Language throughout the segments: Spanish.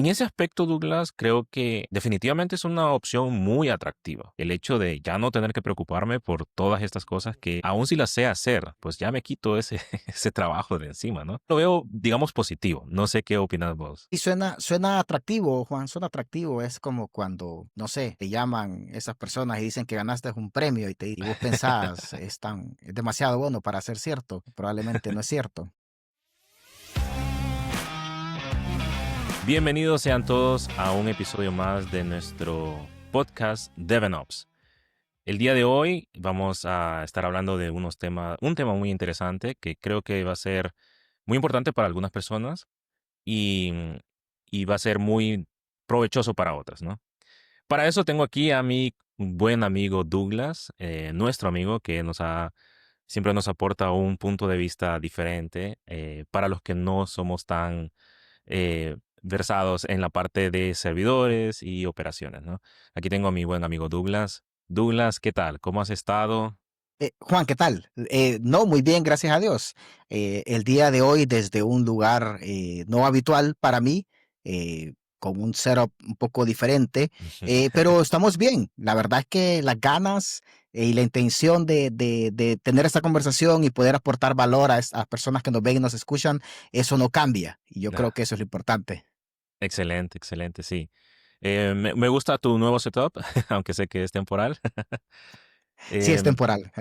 En ese aspecto, Douglas, creo que definitivamente es una opción muy atractiva. El hecho de ya no tener que preocuparme por todas estas cosas que, aun si las sé hacer, pues ya me quito ese, ese trabajo de encima, ¿no? Lo veo, digamos, positivo. No sé qué opinas vos. Y suena atractivo, Juan, suena atractivo. Es como cuando, no sé, te llaman esas personas y dicen que ganaste un premio y vos pensás, es demasiado bueno para ser cierto. Probablemente no es cierto. Bienvenidos sean todos a un episodio más de nuestro podcast DevOps. El día de hoy vamos a estar hablando de un tema muy interesante que creo que va a ser muy importante para algunas personas y, y va a ser muy provechoso para otras, ¿no? Para eso tengo aquí a mi buen amigo Douglas, nuestro amigo que siempre nos aporta un punto de vista diferente para los que no somos tan versados en la parte de servidores y operaciones, ¿no? Aquí tengo a mi buen amigo Douglas. Douglas, ¿qué tal? ¿Cómo has estado? Juan, ¿qué tal? No, muy bien, gracias a Dios. El día de hoy, desde un lugar no habitual para mí, con un setup un poco diferente, pero estamos bien. La verdad es que las ganas y la intención de tener esta conversación y poder aportar valor a personas que nos ven y nos escuchan, eso no cambia. Y yo creo Ah, que eso es lo importante. excelente, excelente, sí. Me gusta tu nuevo setup, aunque sé que es temporal. Sí, es Em, temporal.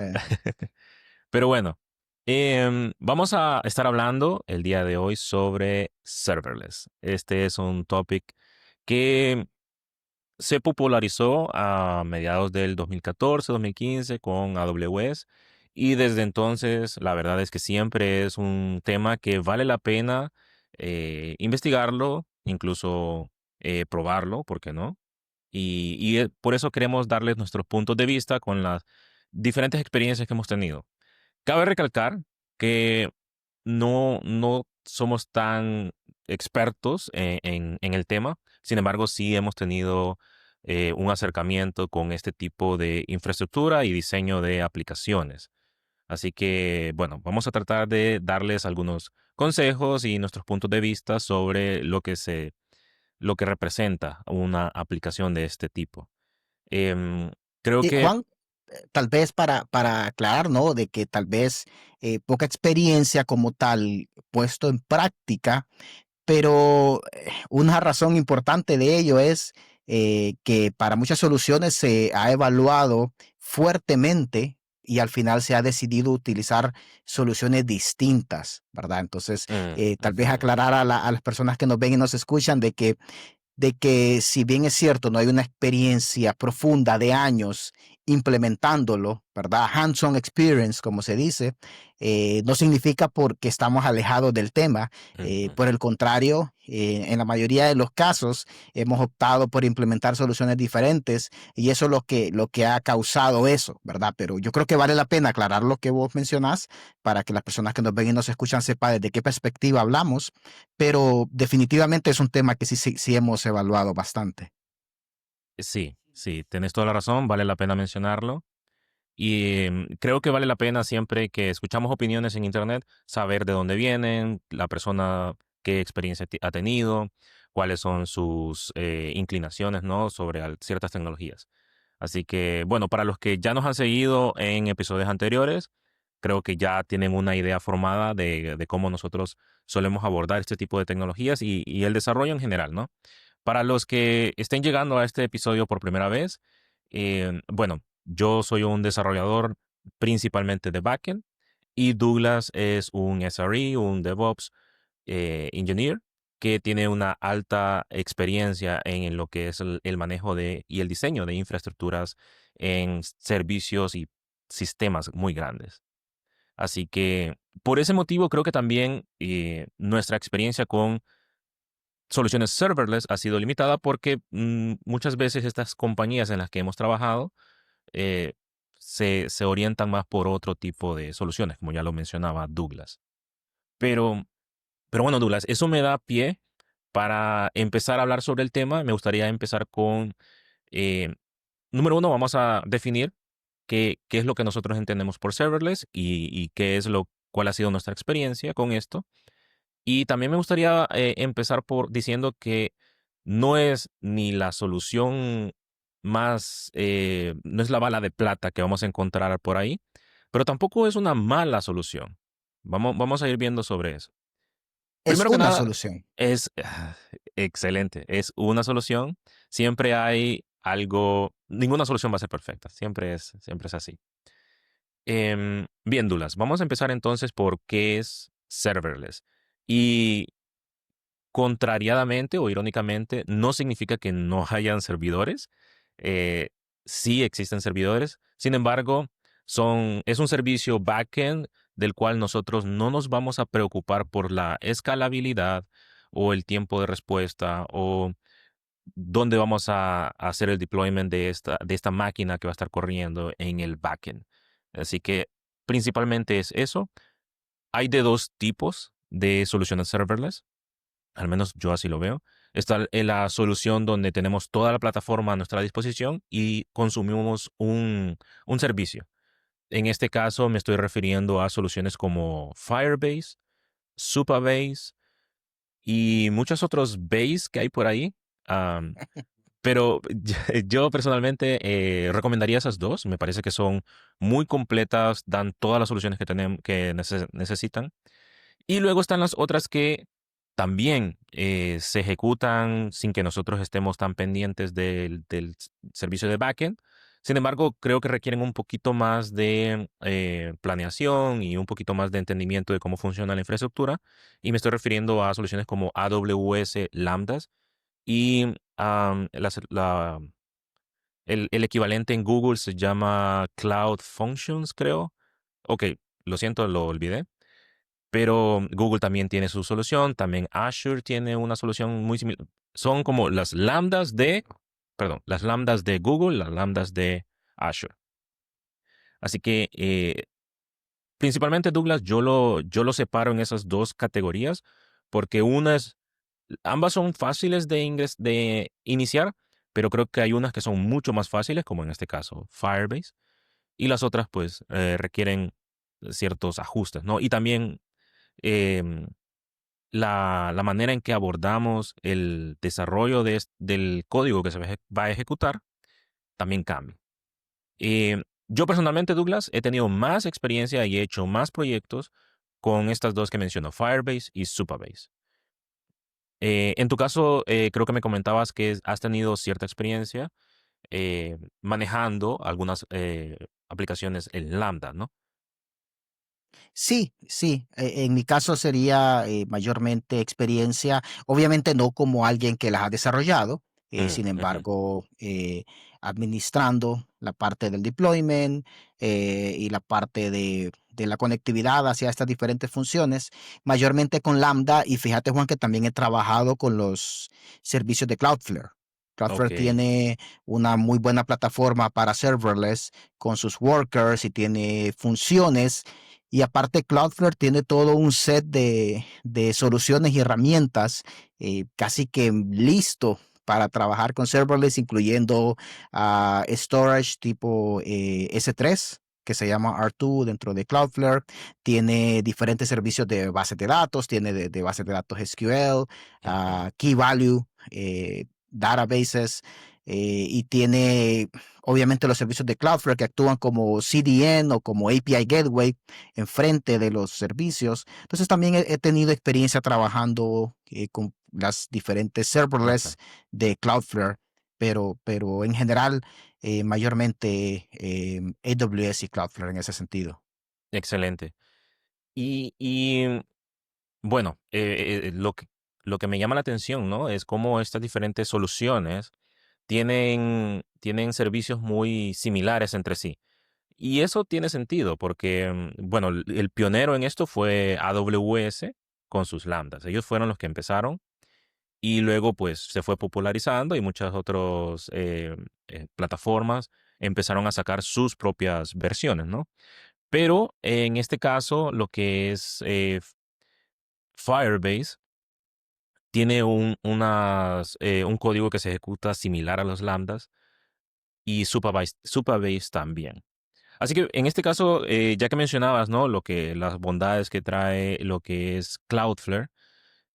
pero bueno, vamos a estar hablando el día de hoy sobre serverless. Este es un topic que se popularizó a mediados del 2014-2015 con AWS y desde entonces la verdad es que siempre es un tema que vale la pena investigarlo, incluso probarlo, ¿por qué no? Y por eso queremos darles nuestros puntos de vista con las diferentes experiencias que hemos tenido. Cabe recalcar que no somos tan expertos en el tema, sin embargo, sí hemos tenido un acercamiento con este tipo de infraestructura y diseño de aplicaciones. Así que, bueno, vamos a tratar de darles algunos consejos y nuestros puntos de vista sobre lo que representa una aplicación de este tipo. Em, creo Y que Juan, tal vez para aclarar, ¿no? De que tal vez poca experiencia como tal puesto en práctica, pero una razón importante de ello es que para muchas soluciones se ha evaluado fuertemente y al final se ha decidido utilizar soluciones distintas, ¿verdad? Entonces, tal vez ujú. aclarar a las personas que nos ven y nos escuchan de que si bien es cierto, no hay una experiencia profunda de años implementándolo, ¿verdad? Hands-on experience, como se dice, no significa porque estamos alejados del tema. Ujú. Por el contrario, en la mayoría de los casos hemos optado por implementar soluciones diferentes y eso es lo que ha causado eso, ¿verdad? Pero yo creo que vale la pena aclarar lo que vos mencionás para que las personas que nos ven y nos escuchan sepan desde qué perspectiva hablamos, pero definitivamente es un tema que sí hemos evaluado bastante. Sí, sí, tienes toda la razón, vale la pena mencionarlo. Y creo que vale la pena siempre que escuchamos opiniones en Internet, saber de dónde vienen, la persona qué experiencia ha tenido, cuáles son sus inclinaciones, ¿no? Sobre ciertas tecnologías. Así que, bueno, para los que ya nos han seguido en episodios anteriores, creo que ya tienen una idea formada de cómo nosotros solemos abordar este tipo de tecnologías y el desarrollo en general, ¿no? Para los que estén llegando a este episodio por primera vez, bueno, yo soy un desarrollador principalmente de backend y Douglas es un SRE, un DevOps engineer que tiene una alta experiencia en lo que es el manejo y el diseño de infraestructuras en servicios y sistemas muy grandes. Así que por ese motivo creo que también nuestra experiencia con soluciones serverless ha sido limitada porque muchas veces estas compañías en las que hemos trabajado eh, se orientan más por otro tipo de soluciones, como ya lo mencionaba Douglas. Pero, pero bueno, Douglas, eso me da pie para empezar a hablar sobre el tema. Me gustaría empezar con, eh, número uno, vamos a definir qué es lo que nosotros entendemos por serverless y cuál ha sido nuestra experiencia con esto. Y también me gustaría empezar por diciendo que no es ni la solución más, no es la bala de plata que vamos a encontrar por ahí, pero tampoco es una mala solución. Vamos a ir viendo sobre eso. Es Primero que una nada, solución. es excelente, es una solución. Siempre hay algo, ninguna solución va a ser perfecta, siempre es así. Bien, Dulas, vamos a empezar entonces por qué es serverless. Y contrariadamente o irónicamente, no significa que no hayan servidores. Eh, sí existen servidores. Sin embargo, es un servicio backend del cual nosotros no nos vamos a preocupar por la escalabilidad o el tiempo de respuesta o dónde vamos a hacer el deployment de esta máquina que va a estar corriendo en el backend. Así que principalmente es eso. Hay de dos tipos de soluciones serverless, al menos yo así lo veo. Está la solución donde tenemos toda la plataforma a nuestra disposición y consumimos un servicio. En este caso me estoy refiriendo a soluciones como Firebase, Supabase y muchos otros base que hay por ahí. Am, pero yo personalmente recomendaría esas dos. Me parece que son muy completas, dan todas las soluciones que necesitan. Y luego están las otras que también se ejecutan sin que nosotros estemos tan pendientes del servicio de backend. Sin embargo, creo que requieren un poquito más de planeación y un poquito más de entendimiento de cómo funciona la infraestructura. Y me estoy refiriendo a soluciones como AWS Lambdas y el equivalente en Google se llama Cloud Functions, creo. Ok, lo siento, lo olvidé. Pero Google también tiene su solución, también Azure tiene una solución muy similar. Son como las lambdas de Google, las lambdas de Azure. Así que principalmente Douglas, yo lo separo en esas dos categorías porque ambas son fáciles de iniciar, pero creo que hay unas que son mucho más fáciles, como en este caso Firebase, y las otras pues requieren ciertos ajustes, ¿no? Y también em, la manera en que abordamos el desarrollo del código que va a ejecutar también cambia. Yo personalmente, Douglas, he tenido más experiencia y he hecho más proyectos con estas dos que menciono, Firebase y Supabase. En tu caso, creo que me comentabas que has tenido cierta experiencia manejando algunas aplicaciones en Lambda, ¿no? Sí, sí, en mi caso sería mayormente experiencia, obviamente no como alguien que las ha desarrollado, sin Ujú. embargo, administrando la parte del deployment y la parte de la conectividad hacia estas diferentes funciones, mayormente con Lambda. Y fíjate, Juan, que también he trabajado con los servicios de Cloudflare. Cloudflare Ok, tiene una muy buena plataforma para serverless con sus workers y tiene funciones, y aparte, Cloudflare tiene todo un set de soluciones y herramientas casi que listo para trabajar con serverless, incluyendo storage tipo S3, que se llama R2 dentro de Cloudflare. Tiene diferentes servicios de bases de datos, tiene de bases de datos SQL, ujú, Key Value, databases, y tiene obviamente los servicios de Cloudflare que actúan como CDN o como API Gateway enfrente de los servicios. Entonces también he tenido experiencia trabajando con las diferentes ok, serverless de Cloudflare, pero en general mayormente AWS y Cloudflare en ese sentido. excelente. Y bueno, lo que me llama la atención, ¿no? Es cómo estas diferentes soluciones tienen servicios muy similares entre sí. Y eso tiene sentido porque, bueno, el pionero en esto fue AWS con sus lambdas. Ellos fueron los que empezaron y luego pues se fue popularizando y muchas otras plataformas empezaron a sacar sus propias versiones, ¿no? Pero en este caso, lo que es Firebase tiene un código que se ejecuta similar a los lambdas y Supabase también. Así que en este caso, ya que mencionabas, ¿no? Las bondades que trae lo que es Cloudflare,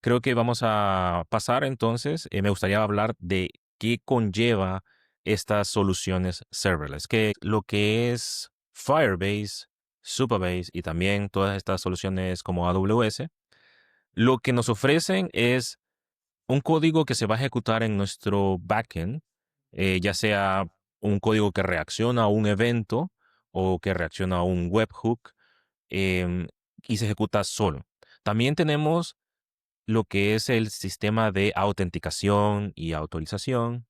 creo que vamos a pasar entonces, me gustaría hablar de qué conlleva estas soluciones serverless, que lo que es Firebase, Supabase y también todas estas soluciones como AWS, lo que nos ofrecen es un código que se va a ejecutar en nuestro backend, ya sea un código que reacciona a un evento o que reacciona a un webhook, em, y se ejecuta solo. También tenemos lo que es el sistema de autenticación y autorización.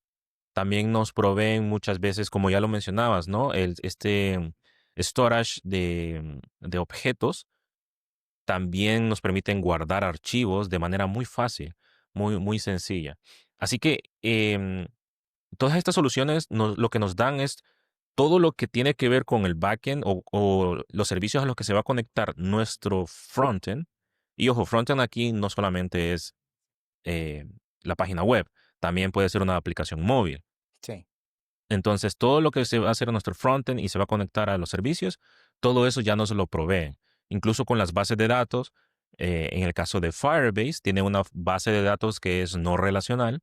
También nos proveen muchas veces, como ya lo mencionabas, ¿no? Este storage de objetos también nos permiten guardar archivos de manera muy fácil, muy sencilla. Así que todas estas soluciones lo que nos dan es todo lo que tiene que ver con el backend o los servicios a los que se va a conectar nuestro frontend. Y ojo, frontend aquí no solamente es eh, la página web, también puede ser una aplicación móvil. Sí. Entonces, todo lo que se va a hacer en nuestro frontend y se va a conectar a los servicios, todo eso ya nos lo proveen. Incluso con las bases de datos, en el caso de Firebase, tiene una base de datos que es no relacional.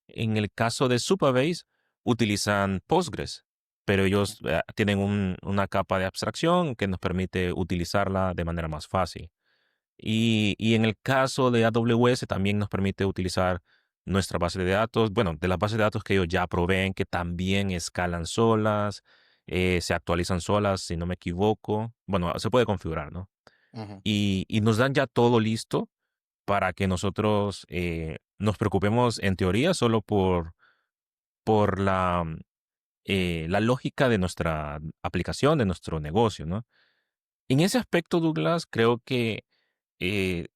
En el caso de Supabase, utilizan Postgres, pero ellos tienen una capa de abstracción que nos permite utilizarla de manera más fácil. Y en el caso de AWS también nos permite utilizar nuestra base de datos, bueno, de las bases de datos que ellos ya proveen, que también escalan solas, se actualizan solas, si no me equivoco. Bueno, se puede configurar, ¿no? Ujú. Y nos dan ya todo listo para que nosotros nos preocupemos, en teoría, solo por la lógica de nuestra aplicación, de nuestro negocio, ¿no? En ese aspecto, Douglas, creo que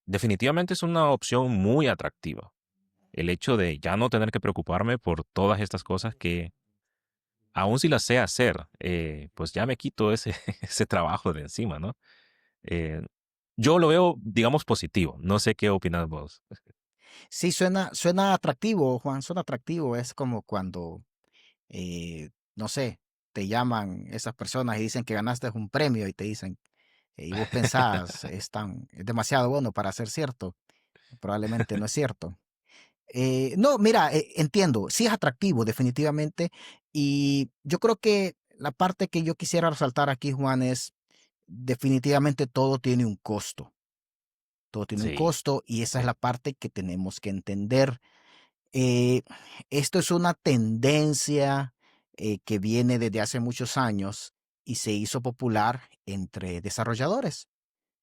definitivamente es una opción muy atractiva. El hecho de ya no tener que preocuparme por todas estas cosas que, aun si las sé hacer, pues ya me quito ese, ese trabajo de encima, ¿no? Eh, yo lo veo, digamos, positivo. No sé qué opinas vos. Sí, suena atractivo, Juan, suena atractivo. Es como cuando, no sé, te llaman esas personas y dicen que ganaste un premio y te dicen, y vos pensás, es demasiado bueno para ser cierto. Probablemente no es cierto. No, mira, entiendo, sí es atractivo, definitivamente. Y yo creo que la parte que yo quisiera resaltar aquí, Juan, es definitivamente todo tiene un costo. Todo tiene un Sí, costo y esa es sí, la parte que tenemos que entender. Eh, Esto es una tendencia que viene desde hace muchos años y se hizo popular entre desarrolladores,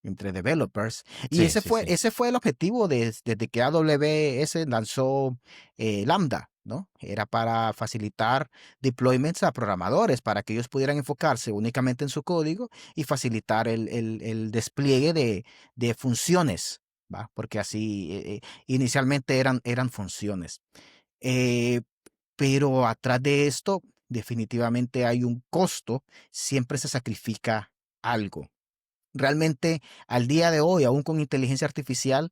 entre developers. Y sí, sí, sí. ese fue el objetivo desde que AWS lanzó Lambda, ¿no? Era para facilitar deployments a programadores, para que ellos pudieran enfocarse únicamente en su código y facilitar el despliegue de funciones, ¿va? Porque así inicialmente eran funciones. Eh, pero atrás de esto definitivamente hay un costo, siempre se sacrifica algo. Realmente, al día de hoy, aún con inteligencia artificial,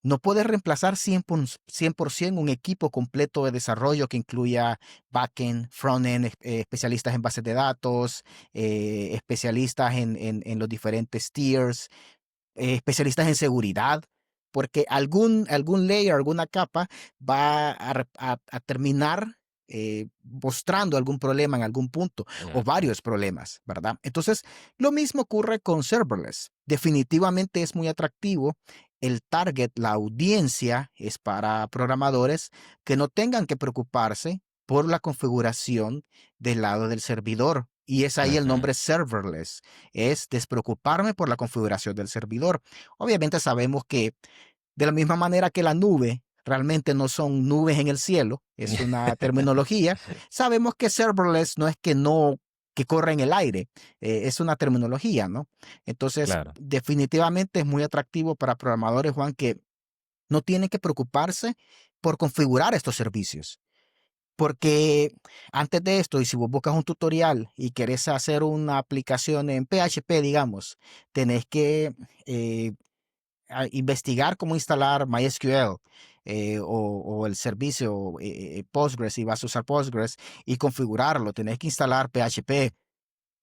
no puedes reemplazar 100% un equipo completo de desarrollo que incluya backend, frontend, especialistas en bases de datos, especialistas en los diferentes tiers, especialistas en seguridad, porque algún layer, alguna capa va a terminar mostrando algún problema en algún punto o Ujú. varios problemas, ¿verdad? Entonces, lo mismo ocurre con serverless. Definitivamente es muy atractivo. El target, la audiencia es para programadores que no tengan que preocuparse por la configuración del lado del servidor. Y es ahí el Ujú. nombre serverless, es despreocuparme por la configuración del servidor. Obviamente sabemos que de la misma manera que la nube realmente no son nubes en el cielo, es una terminología, sabemos que serverless no es que no que corre en el aire, es una terminología, ¿no? Entonces, Claro. definitivamente es muy atractivo para programadores, Juan, que no tienen que preocuparse por configurar estos servicios. Porque antes de esto, y si vos buscas un tutorial y querés hacer una aplicación en PHP, digamos, tenés que investigar cómo instalar MySQL o el servicio Postgres, y vas a usar Postgres y configurarlo. Tenés que instalar PHP,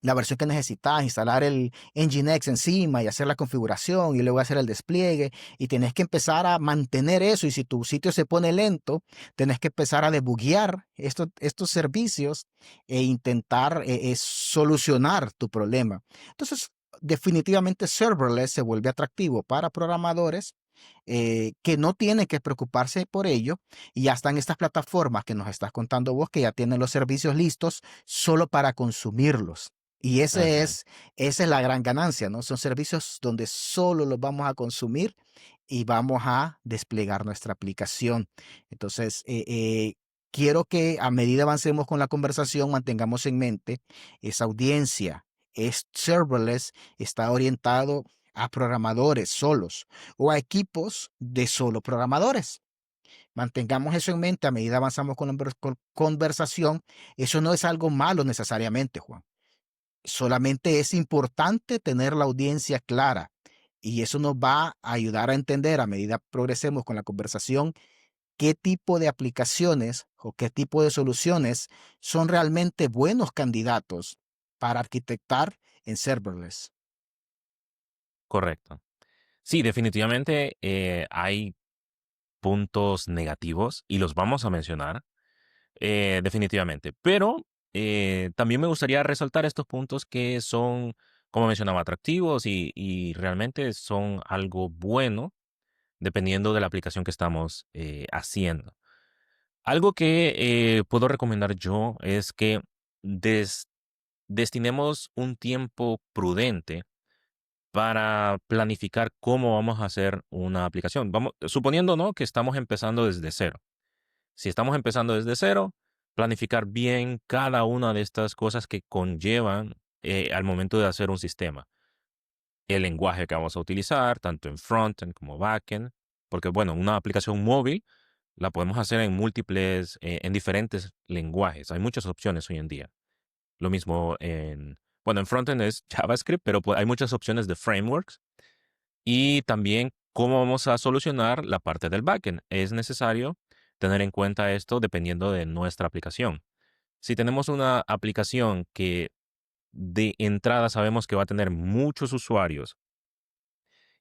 la versión que necesitas, instalar el Nginx encima y hacer la configuración y luego hacer el despliegue y tenés que empezar a mantener eso y si tu sitio se pone lento, tenés que empezar a debuguear estos servicios e intentar solucionar tu problema. Entonces, definitivamente serverless se vuelve atractivo para programadores que no tienen que preocuparse por ello y ya están estas plataformas que nos estás contando vos que ya tienen los servicios listos solo para consumirlos. Y Ujú. esa es la gran ganancia, ¿no? Son servicios donde solo los vamos a consumir y vamos a desplegar nuestra aplicación. Entonces, quiero que a medida avancemos con la conversación, mantengamos en mente esa audiencia. Es serverless, está orientado a programadores solos o a equipos de solo programadores. Mantengamos eso en mente a medida avanzamos con la conversación. Eso no es algo malo necesariamente, Juan. Solamente es importante tener la audiencia clara y eso nos va a ayudar a entender a medida progresemos con la conversación qué tipo de aplicaciones o qué tipo de soluciones son realmente buenos candidatos para arquitectar en serverless. Correcto. Sí, definitivamente hay puntos negativos y los vamos a mencionar, definitivamente. Pero también me gustaría resaltar estos puntos que son, como mencionaba, atractivos y realmente son algo bueno dependiendo de la aplicación que estamos haciendo. Algo que puedo recomendar yo es que des- destinemos un tiempo prudente para planificar cómo vamos a hacer una aplicación. Vamos, suponiendo, ¿no?, que estamos empezando desde cero. Si estamos empezando desde cero, planificar bien cada una de estas cosas que conllevan al momento de hacer un sistema. El lenguaje que vamos a utilizar, tanto en frontend como backend, porque bueno, una aplicación móvil la podemos hacer en múltiples, en diferentes lenguajes. Hay muchas opciones hoy en día. Lo mismo bueno, en frontend es JavaScript, pero pues, hay muchas opciones de frameworks y también cómo vamos a solucionar la parte del backend. Es necesario tener en cuenta esto dependiendo de nuestra aplicación. Si tenemos una aplicación que de entrada sabemos que va a tener muchos usuarios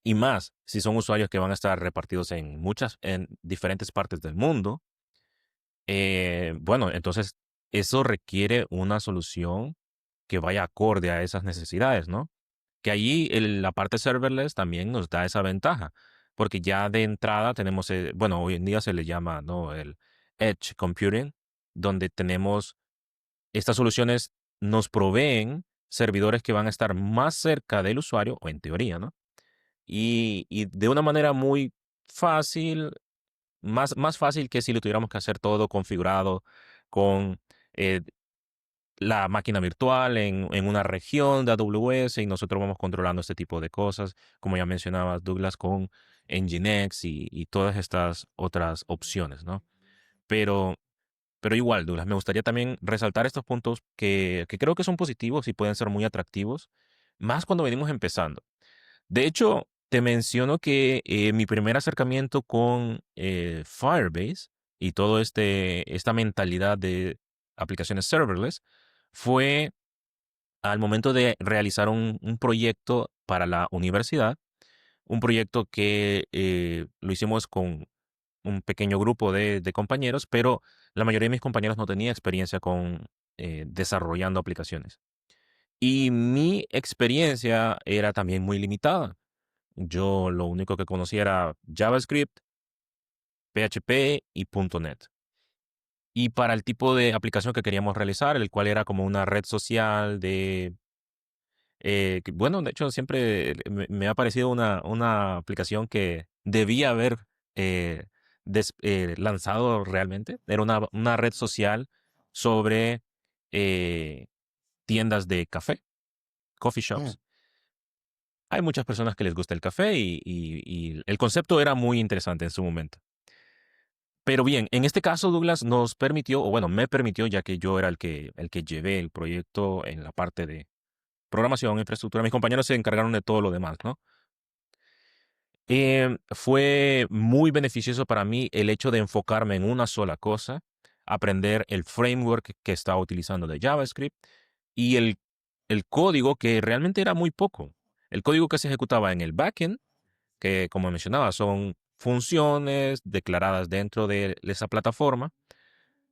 y más si son usuarios que van a estar repartidos en diferentes partes del mundo, bueno, entonces eso requiere una solución que vaya acorde a esas necesidades, ¿no? Que allí la parte serverless también nos da esa ventaja, porque ya de entrada tenemos, bueno, hoy en día se le llama, ¿no?, el edge computing, donde tenemos estas soluciones, nos proveen servidores que van a estar más cerca del usuario, o en teoría, ¿no? Y de una manera muy fácil, más fácil que si lo tuviéramos que hacer todo configurado con eh, la máquina virtual en una región de AWS y nosotros vamos controlando este tipo de cosas, como ya mencionabas, Douglas, con Nginx y todas estas otras opciones, ¿no? Pero, pero igual, Douglas, me gustaría también resaltar estos puntos que creo que son positivos y pueden ser muy atractivos, más cuando venimos empezando. De hecho, te menciono que mi primer acercamiento con Firebase y todo esta mentalidad de aplicaciones serverless fue al momento de realizar un proyecto para la universidad, un proyecto que lo hicimos con un pequeño grupo de compañeros, pero la mayoría de mis compañeros no tenía experiencia con desarrollando aplicaciones. Y mi experiencia era también muy limitada. Yo lo único que conocía era JavaScript, PHP y .NET. Y para el tipo de aplicación que queríamos realizar, el cual era como una red social bueno, de hecho siempre me ha parecido una aplicación que debía haber eh, lanzado realmente. Era una red social sobre eh, tiendas de café, coffee Mm. shops. Hay muchas personas que les gusta el café y el concepto era muy interesante en su momento. Pero bien, en este caso Douglas nos permitió, o bueno, me permitió, ya que yo era el que llevé el proyecto en la parte de programación, infraestructura, mis compañeros se encargaron de todo lo demás, ¿no? Fue muy beneficioso para mí el hecho de enfocarme en una sola cosa, aprender el framework que estaba utilizando de JavaScript y el el código que realmente era muy poco. El código que se ejecutaba en el backend, que como mencionaba, son funciones declaradas dentro de esa plataforma.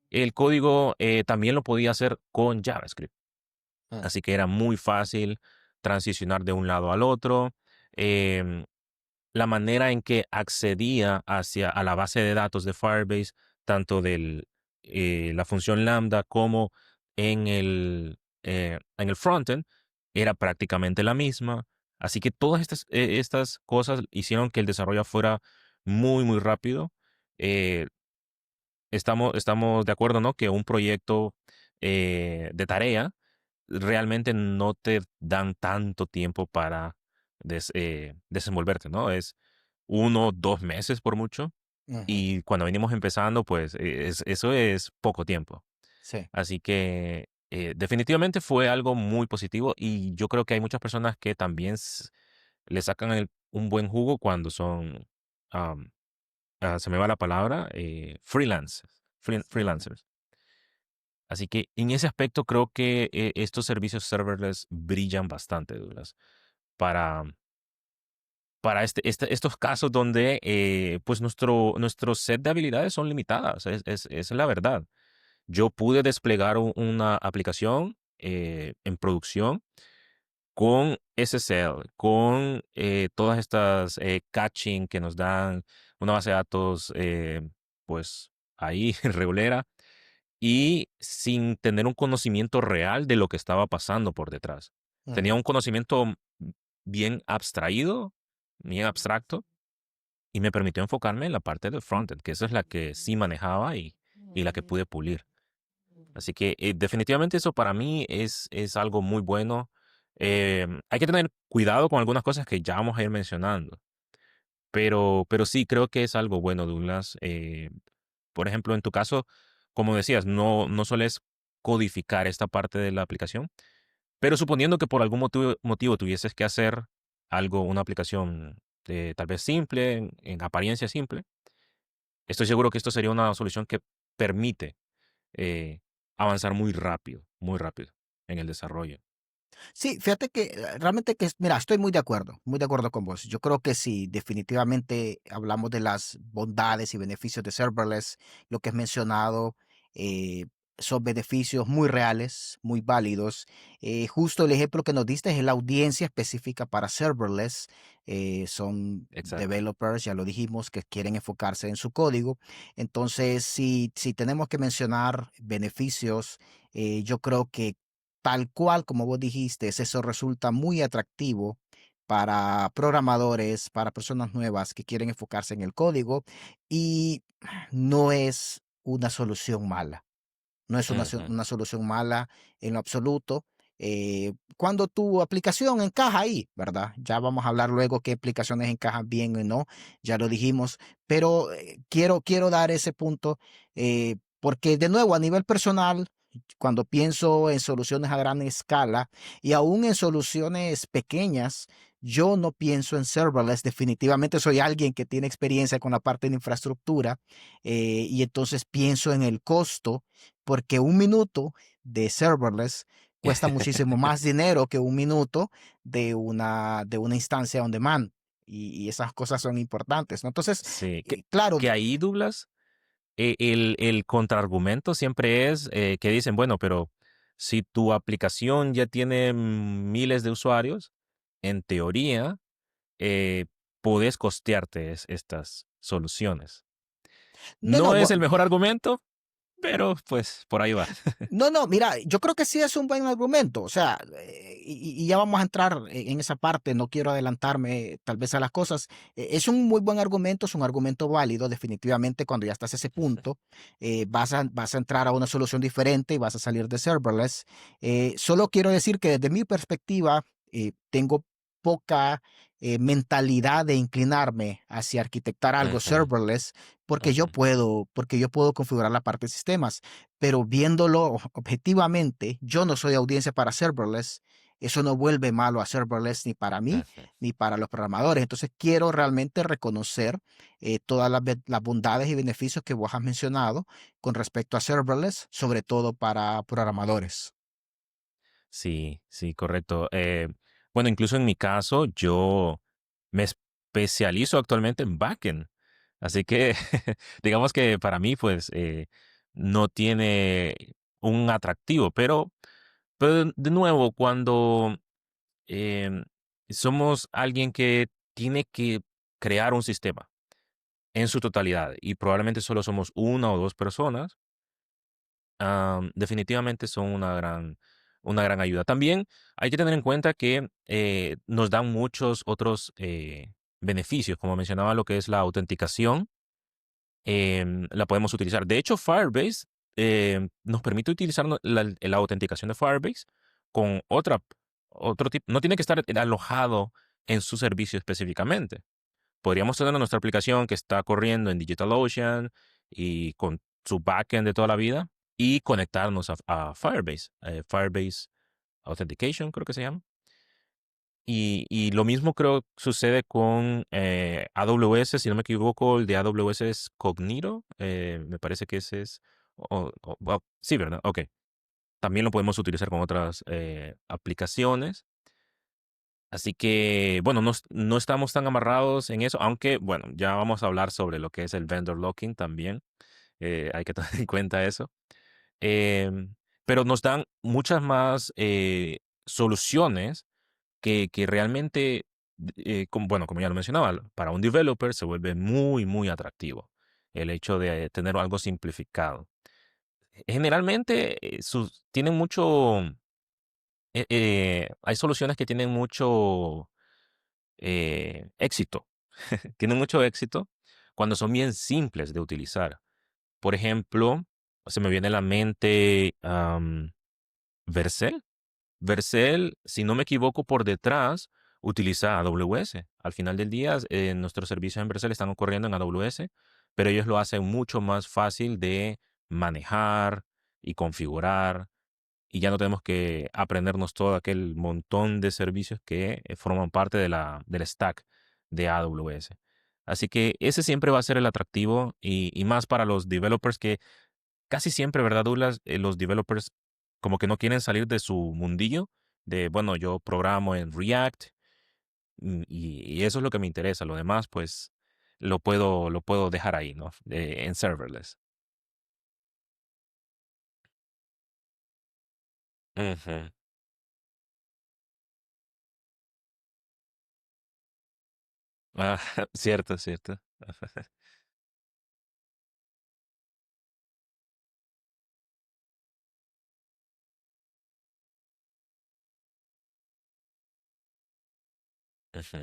El código también lo podía hacer con JavaScript. Mm, Así que era muy fácil transicionar de un lado al otro. Em, la manera en que accedía a la base de datos de Firebase, tanto de la función lambda como en el frontend, era prácticamente la misma. Así que todas estas cosas hicieron que el desarrollo fuera muy, muy rápido. Eh, estamos de acuerdo, ¿no? Que un proyecto de tarea realmente no te dan tanto tiempo para desenvolverte, ¿no? Es 1, 2 meses por mucho. Ujú, Y cuando venimos empezando, pues eso es poco tiempo. sí. Así que definitivamente fue algo muy positivo y yo creo que hay muchas personas que también le sacan un buen jugo cuando son, am, se me va la palabra, Ujú. freelancers. Así que en ese aspecto creo que estos servicios serverless brillan bastante, Douglas, para, para estos casos donde pues nuestro set de habilidades son limitadas, es la verdad. Yo pude desplegar una aplicación en producción con SSL, con todas estas caching que nos dan una base de datos, pues ahí regulera y sin tener un conocimiento real de lo que estaba pasando por detrás. Tenía Ujú. un conocimiento bien abstraído, bien abstracto, y me permitió enfocarme en la parte del frontend, que esa es la que sí manejaba y la que pude pulir. Así que definitivamente eso para mí es algo muy bueno. Hay que tener cuidado con algunas cosas que ya vamos a ir mencionando, pero sí creo que es algo bueno, Douglas. Por ejemplo, en tu caso, como decías, no sueles codificar esta parte de la aplicación, pero suponiendo que por algún motivo tuvieses que hacer algo, una aplicación tal vez simple, en apariencia simple, estoy seguro que esto sería una solución que permite eh, avanzar muy rápido en el desarrollo. Sí, fíjate que realmente que, mira, estoy muy de acuerdo con vos. Yo creo que si definitivamente hablamos de las bondades y beneficios de serverless, lo que has mencionado, eh, son beneficios muy reales, muy válidos. Justo el ejemplo que nos diste es la audiencia específica para serverless. Son Exacto. developers, ya lo dijimos, que quieren enfocarse en su código. Entonces, si tenemos que mencionar beneficios, yo creo que tal cual como vos dijiste, eso resulta muy atractivo para programadores, para personas nuevas que quieren enfocarse en el código y no es una solución mala. No es Ujú. una solución mala en lo absoluto. Cuando tu aplicación encaja ahí, ¿verdad? Ya vamos a hablar luego qué aplicaciones encajan bien o no, ya lo dijimos, pero quiero dar ese punto porque de nuevo a nivel personal, cuando pienso en soluciones a gran escala y aún en soluciones pequeñas, yo no pienso en serverless. Definitivamente soy alguien que tiene experiencia con la parte de infraestructura y entonces pienso en el costo porque un minuto de serverless cuesta muchísimo más dinero que un minuto de una instancia on demand. Y esas cosas son importantes, ¿no? Entonces, Sí, claro, que ahí, Douglas, el contraargumento siempre es que dicen, bueno, pero si tu aplicación ya tiene miles de usuarios, en teoría, eh, podés costearte estas soluciones. no, no, No es el mejor argumento, pero pues por ahí va. no, no, mira, yo creo que sí es un buen argumento, o sea, y ya vamos a entrar en esa parte, no quiero adelantarme tal vez a las cosas. Es un muy buen argumento, es un argumento válido, definitivamente cuando ya estás a ese punto, vas a entrar a una solución diferente y vas a salir de serverless. Solo quiero decir que desde mi perspectiva, tengo poca mentalidad de inclinarme hacia arquitectar algo Ujú, serverless ujú. porque yo puedo configurar la parte de sistemas, pero viéndolo objetivamente, yo no soy audiencia para serverless. Eso no vuelve malo a serverless ni para mí Ujú. ni para los programadores. Entonces quiero realmente reconocer todas las bondades y beneficios que vos has mencionado con respecto a serverless, sobre todo para programadores. Sí, sí, correcto. Bueno, incluso en mi caso, yo me especializo actualmente en backend. Así que digamos que para mí, pues, no tiene un atractivo, pero de nuevo, cuando em, somos alguien que tiene que crear un sistema en su totalidad y probablemente solo somos una o dos personas, definitivamente son una gran ayuda. También hay que tener en cuenta que nos dan muchos otros beneficios, como mencionaba lo que es la autenticación, la podemos utilizar. De hecho, Firebase nos permite utilizar la autenticación de Firebase con otro tipo. No tiene que estar alojado en su servicio específicamente. Podríamos tener nuestra aplicación que está corriendo en DigitalOcean y con su backend de toda la vida y conectarnos a Firebase, Firebase Authentication, creo que se llama. Y lo mismo creo sucede con AWS, si no me equivoco, el de AWS es Cognito, me parece que ese es, sí, ¿verdad? Ok. También lo podemos utilizar con otras aplicaciones. Así que, bueno, no estamos tan amarrados en eso, aunque, bueno, ya vamos a hablar sobre lo que es el vendor locking también. Hay que tener en cuenta eso. Em, pero nos dan muchas más soluciones que realmente, bueno, como ya lo mencionaba, para un developer se vuelve muy, muy atractivo el hecho de tener algo simplificado. Generalmente tienen mucho, hay soluciones que tienen mucho éxito. Tienen mucho éxito cuando son bien simples de utilizar. Por ejemplo, se me viene a la mente Vercel. Vercel, si no me equivoco, por detrás utiliza AWS. Al final del día, nuestros servicios en Vercel están ocurriendo en AWS, pero ellos lo hacen mucho más fácil de manejar y configurar y ya no tenemos que aprendernos todo aquel montón de servicios que forman parte del stack de AWS. Así que ese siempre va a ser el atractivo y más para los developers que casi siempre, ¿verdad, Douglas? Los developers como que no quieren salir de su mundillo de, bueno, yo programo en React y eso es lo que me interesa. Lo demás, pues, lo puedo dejar ahí, ¿no? En serverless. Ujú. Ah, cierto, cierto. Ujú,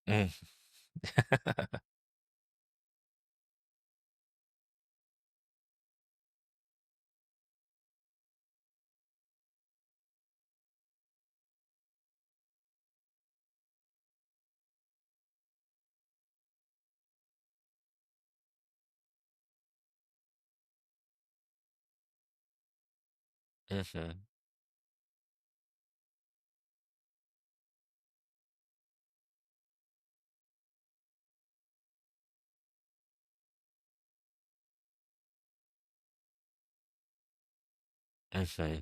mm. Ujú, ujú.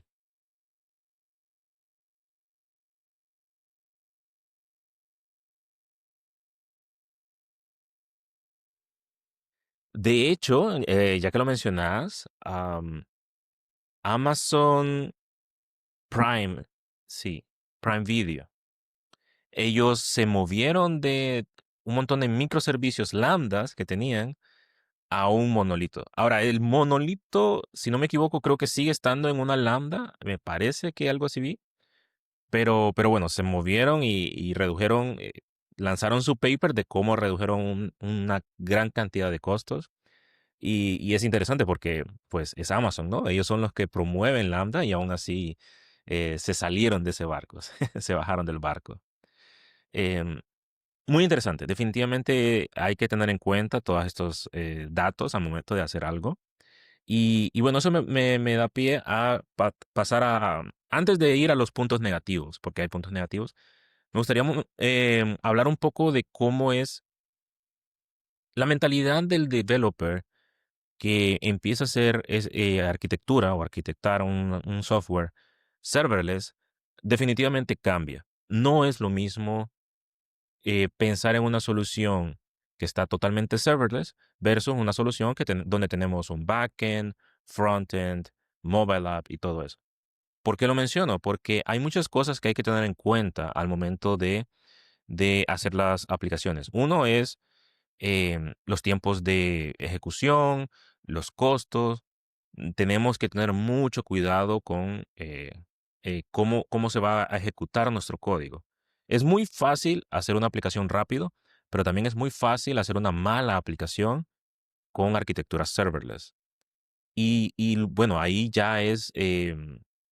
De hecho, ya que lo mencionas, Amazon Prime, sí, Prime Video, ellos se movieron de un montón de microservicios lambdas que tenían a un monolito. Ahora, el monolito, si no me equivoco, creo que sigue estando en una lambda, me parece que algo así vi, pero bueno, se movieron y redujeron, lanzaron su paper de cómo redujeron una gran cantidad de costos. Y es interesante porque, pues, es Amazon, ¿no? Ellos son los que promueven Lambda y aún así se salieron de ese barco, se bajaron del barco. Em, Muy interesante. Definitivamente hay que tener en cuenta todos estos datos al momento de hacer algo. Y bueno, eso me da pie a pasar a, antes de ir a los puntos negativos, porque hay puntos negativos, me gustaría hablar un poco de cómo es la mentalidad del developer que empieza a hacer arquitectura o arquitectar un software serverless. Definitivamente cambia. No es lo mismo pensar en una solución que está totalmente serverless versus una solución donde tenemos un backend, frontend, mobile app y todo eso. ¿Por qué lo menciono? Porque hay muchas cosas que hay que tener en cuenta al momento de hacer las aplicaciones. Uno es los tiempos de ejecución, los costos. Tenemos que tener mucho cuidado con cómo se va a ejecutar nuestro código. Es muy fácil hacer una aplicación rápido, pero también es muy fácil hacer una mala aplicación con arquitectura serverless. Y bueno, ahí ya es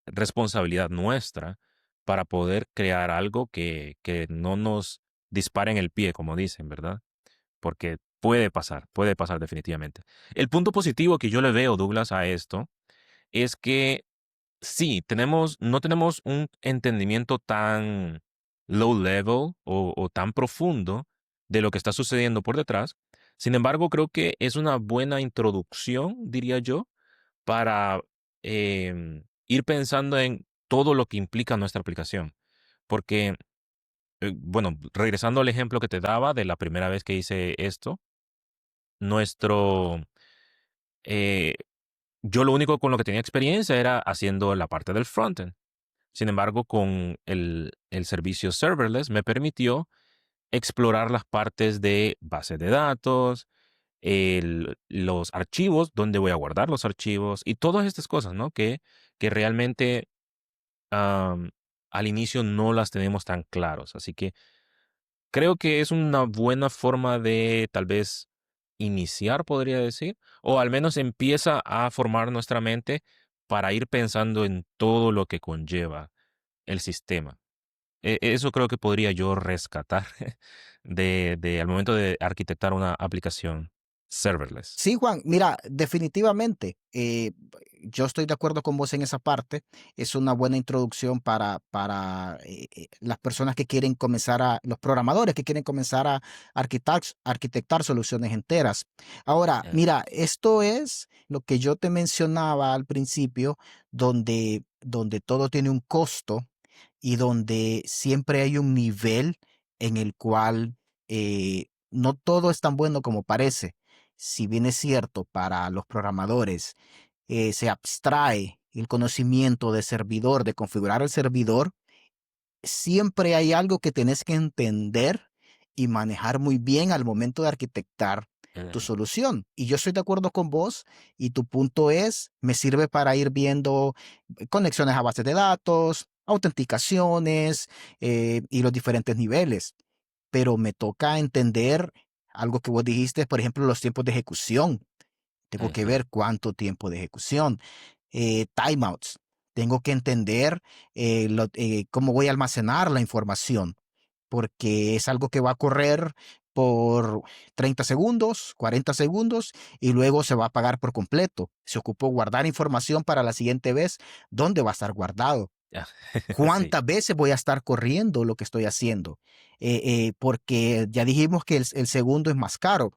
responsabilidad nuestra para poder crear algo que no nos dispare en el pie, como dicen, ¿verdad? Porque puede pasar definitivamente. El punto positivo que yo le veo, Douglas, a esto es que sí, no tenemos un entendimiento tan low level o tan profundo de lo que está sucediendo por detrás. Sin embargo, creo que es una buena introducción, diría yo, para ir pensando en todo lo que implica nuestra aplicación. Porque, bueno, regresando al ejemplo que te daba de la primera vez que hice esto, nuestro, eh, yo lo único con lo que tenía experiencia era haciendo la parte del frontend. Sin embargo, con el servicio serverless me permitió explorar las partes de base de datos, los archivos, dónde voy a guardar los archivos y todas estas cosas, ¿no? Que realmente am, al inicio no las tenemos tan claros. Así que creo que es una buena forma de tal vez iniciar, podría decir, o al menos empieza a formar nuestra mente para ir pensando en todo lo que conlleva el sistema. Eso creo que podría yo rescatar al momento de arquitectar una aplicación serverless. Sí, Juan, mira, definitivamente, yo estoy de acuerdo con vos en esa parte. Es una buena introducción para las personas que quieren comenzar los programadores que quieren comenzar a arquitectar soluciones enteras. Ahora, Ya. mira, esto es lo que yo te mencionaba al principio, donde todo tiene un costo y donde siempre hay un nivel en el cual no todo es tan bueno como parece. Si bien es cierto, para los programadores se abstrae el conocimiento de servidor, de configurar el servidor, siempre hay algo que tenés que entender y manejar muy bien al momento de arquitectar tu Eh, solución. Y yo estoy de acuerdo con vos y tu punto es, me sirve para ir viendo conexiones a bases de datos, autenticaciones y los diferentes niveles. Pero me toca entender algo que vos dijiste, por ejemplo, los tiempos de ejecución. Tengo que ujú, ver cuánto tiempo de ejecución. Timeouts. Tengo que entender cómo voy a almacenar la información, porque es algo que va a correr por 30 segundos, 40 segundos y luego se va a apagar por completo. Se ocupó guardar información para la siguiente vez. ¿Dónde va a estar guardado? ya. Sí, ¿Cuántas veces voy a estar corriendo lo que estoy haciendo? Porque ya dijimos que el segundo es más caro.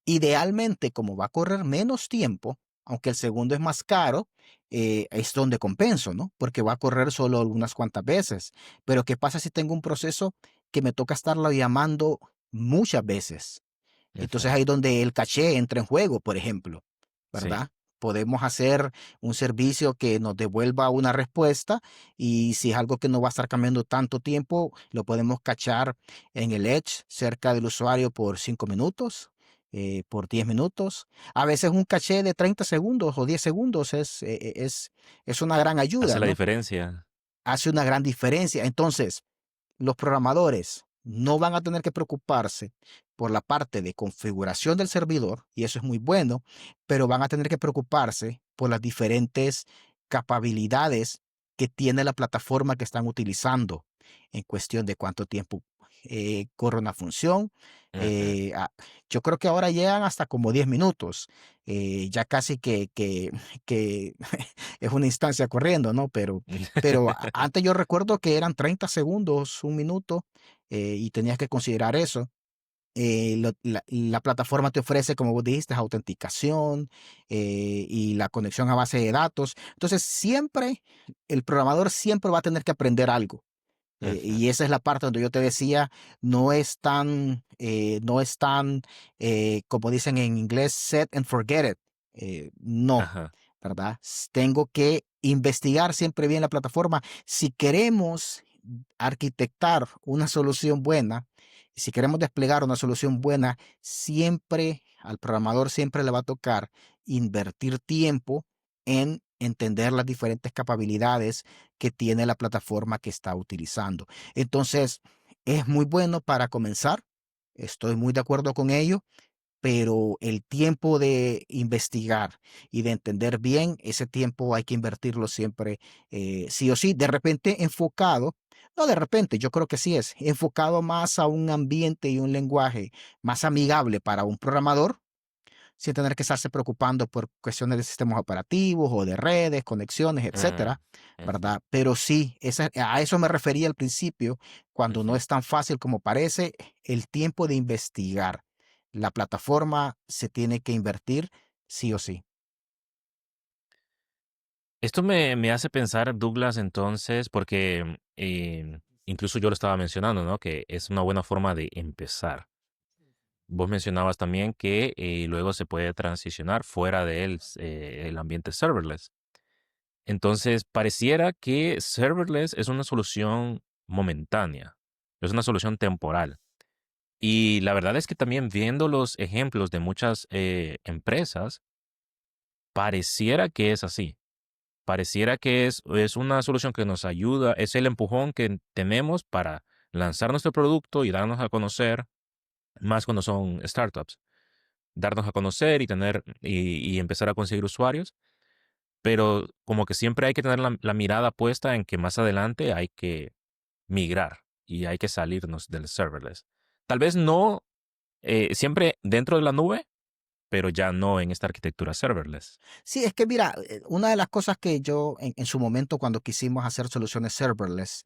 Idealmente, como va a correr menos tiempo, aunque el segundo es más caro, es donde compenso, ¿no? Porque va a correr solo unas cuantas veces. Pero ¿qué pasa si tengo un proceso que me toca estarlo llamando muchas veces? Entonces ujú, ahí es donde el caché entra en juego, por ejemplo, sí, ¿verdad? Podemos hacer un servicio que nos devuelva una respuesta y si es algo que no va a estar cambiando tanto tiempo, lo podemos cachar en el edge cerca del usuario por 5 minutos, por 10 minutos. A veces un caché de 30 segundos o 10 segundos es una gran hace ayuda, la ¿no? diferencia. Hace una gran diferencia. Entonces, los programadores no van a tener que preocuparse por la parte de configuración del servidor, y eso es muy bueno, pero van a tener que preocuparse por las diferentes capacidades que tiene la plataforma que están utilizando en cuestión de cuánto tiempo. corre una función. Ujú. Yo creo que ahora llegan hasta como 10 minutos, ya casi que es una instancia corriendo, ¿no? Pero antes yo recuerdo que eran 30 segundos, un minuto, y tenías que considerar eso. La plataforma te ofrece, como vos dijiste, autenticación, y la conexión a base de datos. Entonces, siempre, el programador siempre va a tener que aprender algo. Ujú. Y esa es la parte donde yo te decía, no es tan, como dicen en inglés, set and forget it. No, Ajá. ¿verdad? Tengo que investigar siempre bien la plataforma. Si queremos arquitectar una solución buena, si queremos desplegar una solución buena, siempre al programador siempre le va a tocar invertir tiempo en entender las diferentes capacidades que tiene la plataforma que está utilizando. Entonces, es muy bueno para comenzar. Estoy muy de acuerdo con ello, pero el tiempo de investigar y de entender bien, ese tiempo hay que invertirlo siempre, sí o sí, de repente enfocado, no de repente, yo creo que sí es enfocado más a un ambiente y un lenguaje más amigable para un programador, sin tener que estarse preocupando por cuestiones de sistemas operativos o de redes, conexiones, Mm, etcétera, ujú, ¿verdad? Pero sí, a eso me refería al principio, cuando no ujú. es tan fácil como parece, el tiempo de investigar. La plataforma se tiene que invertir sí o sí. Esto me hace pensar, Douglas, entonces, porque incluso yo lo estaba mencionando, ¿no? Que es una buena forma de empezar. Vos mencionabas también que luego se puede transicionar fuera del el ambiente serverless. Entonces, pareciera que serverless es una solución momentánea, es una solución temporal. Y la verdad es que también viendo los ejemplos de muchas empresas, pareciera que es así. Pareciera que es una solución que nos ayuda, es el empujón que tenemos para lanzar nuestro producto y darnos a conocer, más cuando son startups, darnos a conocer y tener y empezar a conseguir usuarios, pero como que siempre hay que tener la mirada puesta en que más adelante hay que migrar y hay que salirnos del serverless. Tal vez no siempre dentro de la nube, pero ya no en esta arquitectura serverless. Sí, es que mira, una de las cosas que yo en su momento cuando quisimos hacer soluciones serverless,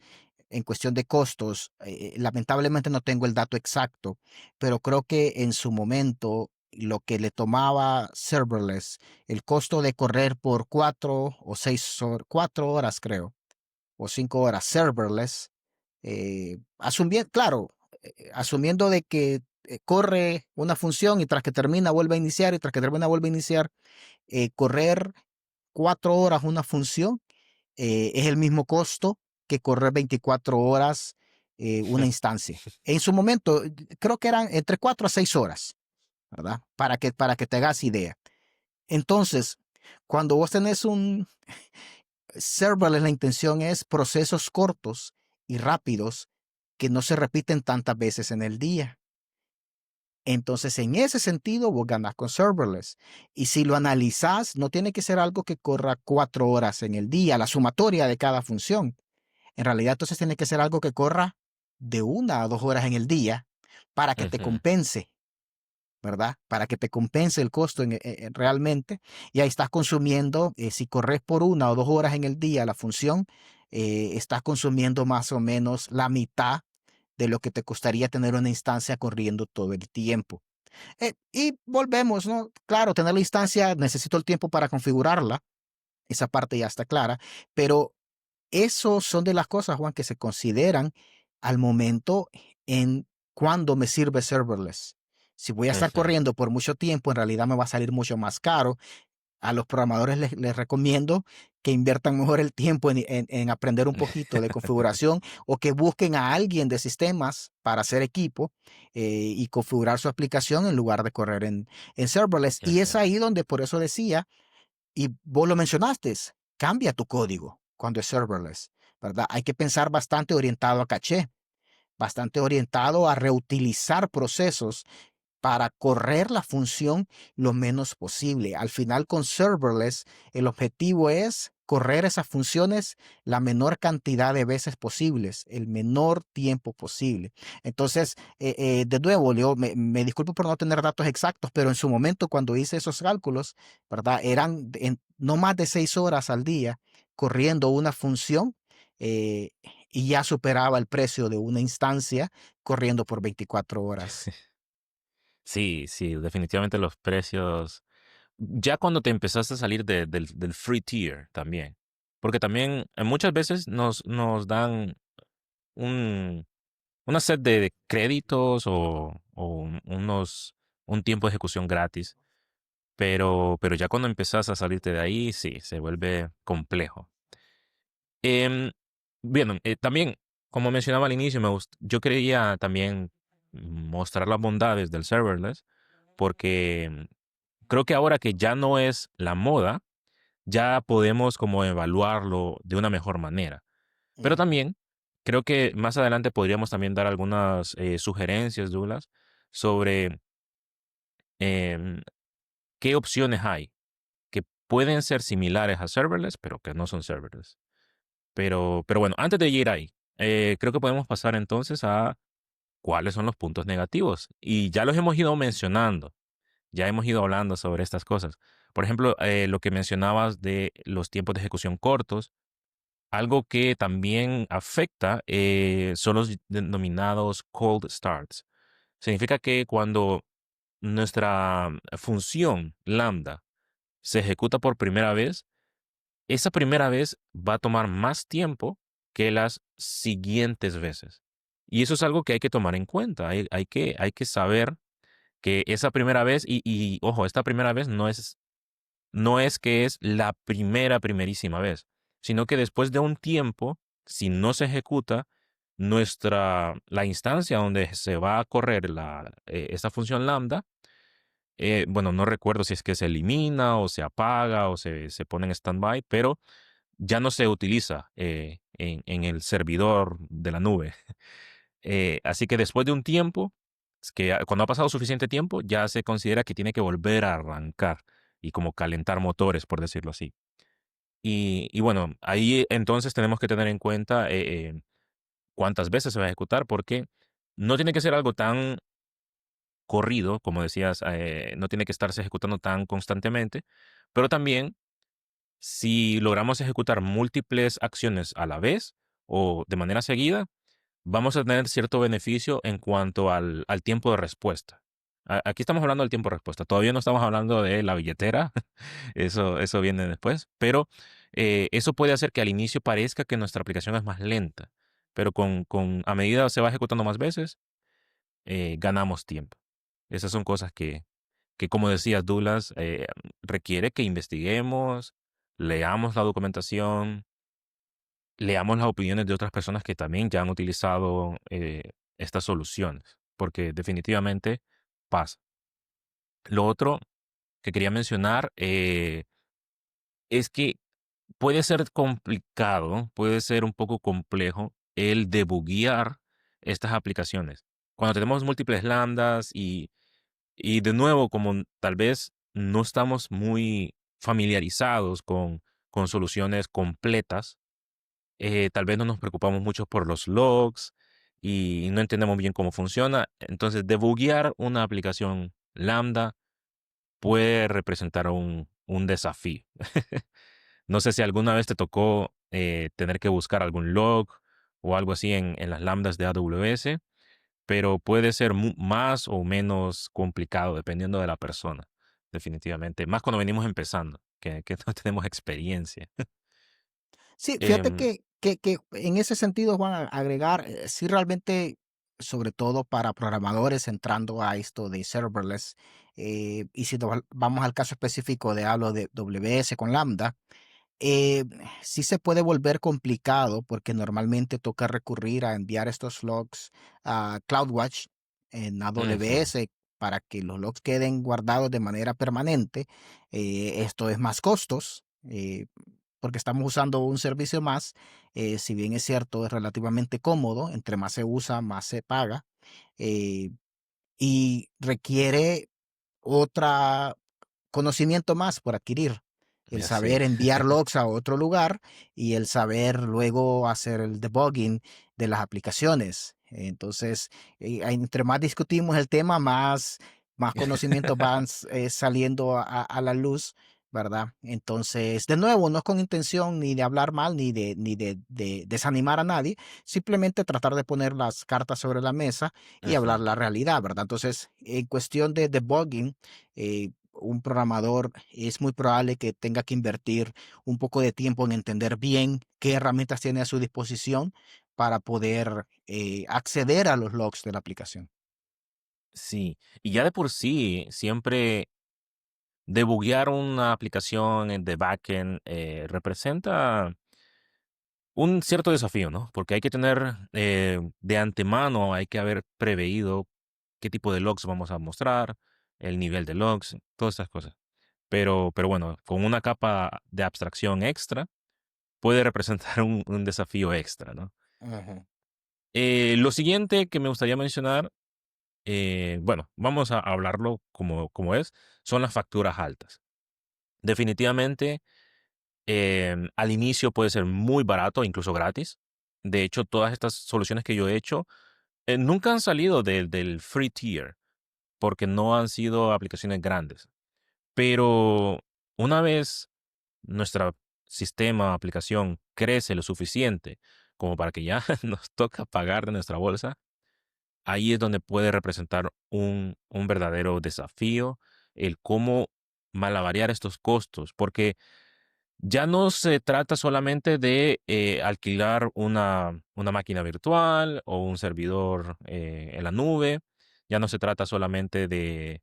en cuestión de costos, lamentablemente no tengo el dato exacto, pero creo que en su momento lo que le tomaba serverless, el costo de correr por 4 o 6 horas, 4 horas creo, o 5 horas serverless, claro, asumiendo de que corre una función y tras que termina vuelve a iniciar y tras que termina vuelve a iniciar, correr 4 horas una función es el mismo costo que correr 24 horas una instancia. En su momento, creo que eran entre 4 a 6 horas, ¿verdad? Para que te hagas idea. Entonces, cuando vos tenés un serverless, la intención es procesos cortos y rápidos que no se repiten tantas veces en el día. Entonces, en ese sentido, vos ganás con serverless. Y si lo analizás, no tiene que ser algo que corra 4 horas en el día, la sumatoria de cada función. En realidad, entonces tiene que ser algo que corra de 1 a 2 horas en el día para que te Ujú, compense, ¿verdad? Para que te compense el costo realmente. Y ahí estás consumiendo, si corres por 1 o 2 horas en el día la función, estás consumiendo más o menos la mitad de lo que te costaría tener una instancia corriendo todo el tiempo. Y volvemos, ¿no? Claro, tener la instancia, necesito el tiempo para configurarla, esa parte ya está clara, pero esos son de las cosas, Juan, que se consideran al momento en cuándo me sirve serverless. Si voy a estar ujú. corriendo por mucho tiempo, en realidad me va a salir mucho más caro. A los programadores les recomiendo que inviertan mejor el tiempo en aprender un poquito de configuración o que busquen a alguien de sistemas para hacer equipo, y configurar su aplicación en lugar de correr en serverless. Y es Ujú, ahí donde por eso decía, y vos lo mencionaste, cambia tu código cuando es serverless, ¿verdad? Hay que pensar bastante orientado a caché, bastante orientado a reutilizar procesos para correr la función lo menos posible. Al final con serverless, el objetivo es correr esas funciones la menor cantidad de veces posibles, el menor tiempo posible. Entonces, de nuevo, Leo, me disculpo por no tener datos exactos, pero en su momento cuando hice esos cálculos, ¿verdad? Eran no más de 6 horas al día corriendo una función, eh, y ya superaba el precio de una instancia corriendo por 24 horas. Sí, sí, definitivamente los precios. Ya cuando te empezaste a salir del free tier también. Porque también muchas veces nos dan un, una set de créditos o un tiempo de ejecución gratis. Pero ya cuando empezás a salirte de ahí, sí, se vuelve complejo. Em, Bien, también, como mencionaba al inicio, yo quería también mostrar las bondades del serverless, porque creo que ahora que ya no es la moda, ya podemos como evaluarlo de una mejor manera. Pero Ujú, también creo que más adelante podríamos también dar algunas sugerencias, Douglas, sobre em, qué opciones hay que pueden ser similares a serverless, pero que no son serverless. Pero bueno, antes de ir ahí, creo que podemos pasar entonces a cuáles son los puntos negativos. Y ya los hemos ido mencionando, ya hemos ido hablando sobre estas cosas. Por ejemplo, lo que mencionabas de los tiempos de ejecución cortos, algo que también afecta son los denominados cold starts. Significa que cuando nuestra función lambda se ejecuta por primera vez, esa primera vez va a tomar más tiempo que las siguientes veces. Y eso es algo que hay que tomar en cuenta. Hay que saber que esa primera vez, ojo, esta primera vez no es que es la primerísima vez, sino que después de un tiempo, si no se ejecuta, la instancia donde se va a correr esta función lambda, bueno, no recuerdo si es que se elimina o se apaga o se pone en standby, pero ya no se utiliza en el servidor de la nube. Así que después de un tiempo, cuando ha pasado suficiente tiempo, ya se considera que tiene que volver a arrancar y como calentar motores, por decirlo así. Y bueno, ahí entonces tenemos que tener en cuenta cuántas veces se va a ejecutar, porque no tiene que ser algo tan corrido, como decías, no tiene que estarse ejecutando tan constantemente, pero también si logramos ejecutar múltiples acciones a la vez o de manera seguida, vamos a tener cierto beneficio en cuanto al tiempo de respuesta. Aquí estamos hablando del tiempo de respuesta. Todavía no estamos hablando de la billetera. Eso viene después. Pero eso puede hacer que al inicio parezca que nuestra aplicación es más lenta. Pero a medida se va ejecutando más veces, ganamos tiempo. Esas son cosas que como decías, Douglas, requiere que investiguemos, leamos la documentación, leamos las opiniones de otras personas que también ya han utilizado estas soluciones, porque definitivamente pasa. Lo otro que quería mencionar es que puede ser complicado, puede ser un poco complejo el debuguear estas aplicaciones. Cuando tenemos múltiples lambdas y de nuevo, como tal vez no estamos muy familiarizados con soluciones completas, tal vez no nos preocupamos mucho por los logs y no entendemos bien cómo funciona. Entonces, debuguear una aplicación Lambda puede representar un desafío. No sé si alguna vez te tocó tener que buscar algún log o algo así en las lambdas de AWS, pero puede ser más o menos complicado dependiendo de la persona, definitivamente. Más cuando venimos empezando, que no tenemos experiencia. Sí, fíjate Em, que en ese sentido, Juan, agregar, sí realmente, sobre todo para programadores entrando a esto de serverless, y si vamos al caso específico de hablo de WS con Lambda, eh, sí se puede volver complicado porque normalmente toca recurrir a enviar estos logs a CloudWatch en Ujú. AWS para que los logs queden guardados de manera permanente. Esto es más costos, porque estamos usando un servicio más. Si bien es cierto, es relativamente cómodo, entre más se usa, más se paga, eh, y requiere otra conocimiento más por adquirir. el Ya sí. saber enviar logs a otro lugar y el saber luego hacer el debugging de las aplicaciones. Entonces, entre más discutimos el tema, más conocimientos van saliendo a la luz, ¿verdad? Entonces, de nuevo, no es con intención ni de hablar mal ni de desanimar a nadie, simplemente tratar de poner las cartas sobre la mesa y hablar Ujú. la realidad, ¿verdad? Entonces, en cuestión de debugging, un programador es muy probable que tenga que invertir un poco de tiempo en entender bien qué herramientas tiene a su disposición para poder acceder a los logs de la aplicación. Sí, y ya de por sí, siempre debuguear una aplicación de backend representa un cierto desafío, ¿no? Porque hay que tener de antemano, hay que haber preveído qué tipo de logs vamos a mostrar, el nivel de logs, todas estas cosas. Pero bueno, con una capa de abstracción extra puede representar un desafío extra, ¿no? Ajá. Lo siguiente que me gustaría mencionar, bueno, vamos a hablarlo como es, son las facturas altas. Definitivamente, al inicio puede ser muy barato, incluso gratis. De hecho, todas estas soluciones que yo he hecho nunca han salido del free tier porque no han sido aplicaciones grandes. Pero una vez nuestro sistema, aplicación crece lo suficiente como para que ya nos toca pagar de nuestra bolsa, ahí es donde puede representar un verdadero desafío el cómo malabarear estos costos, porque ya no se trata solamente de alquilar una máquina virtual o un servidor en la nube. Ya no se trata solamente de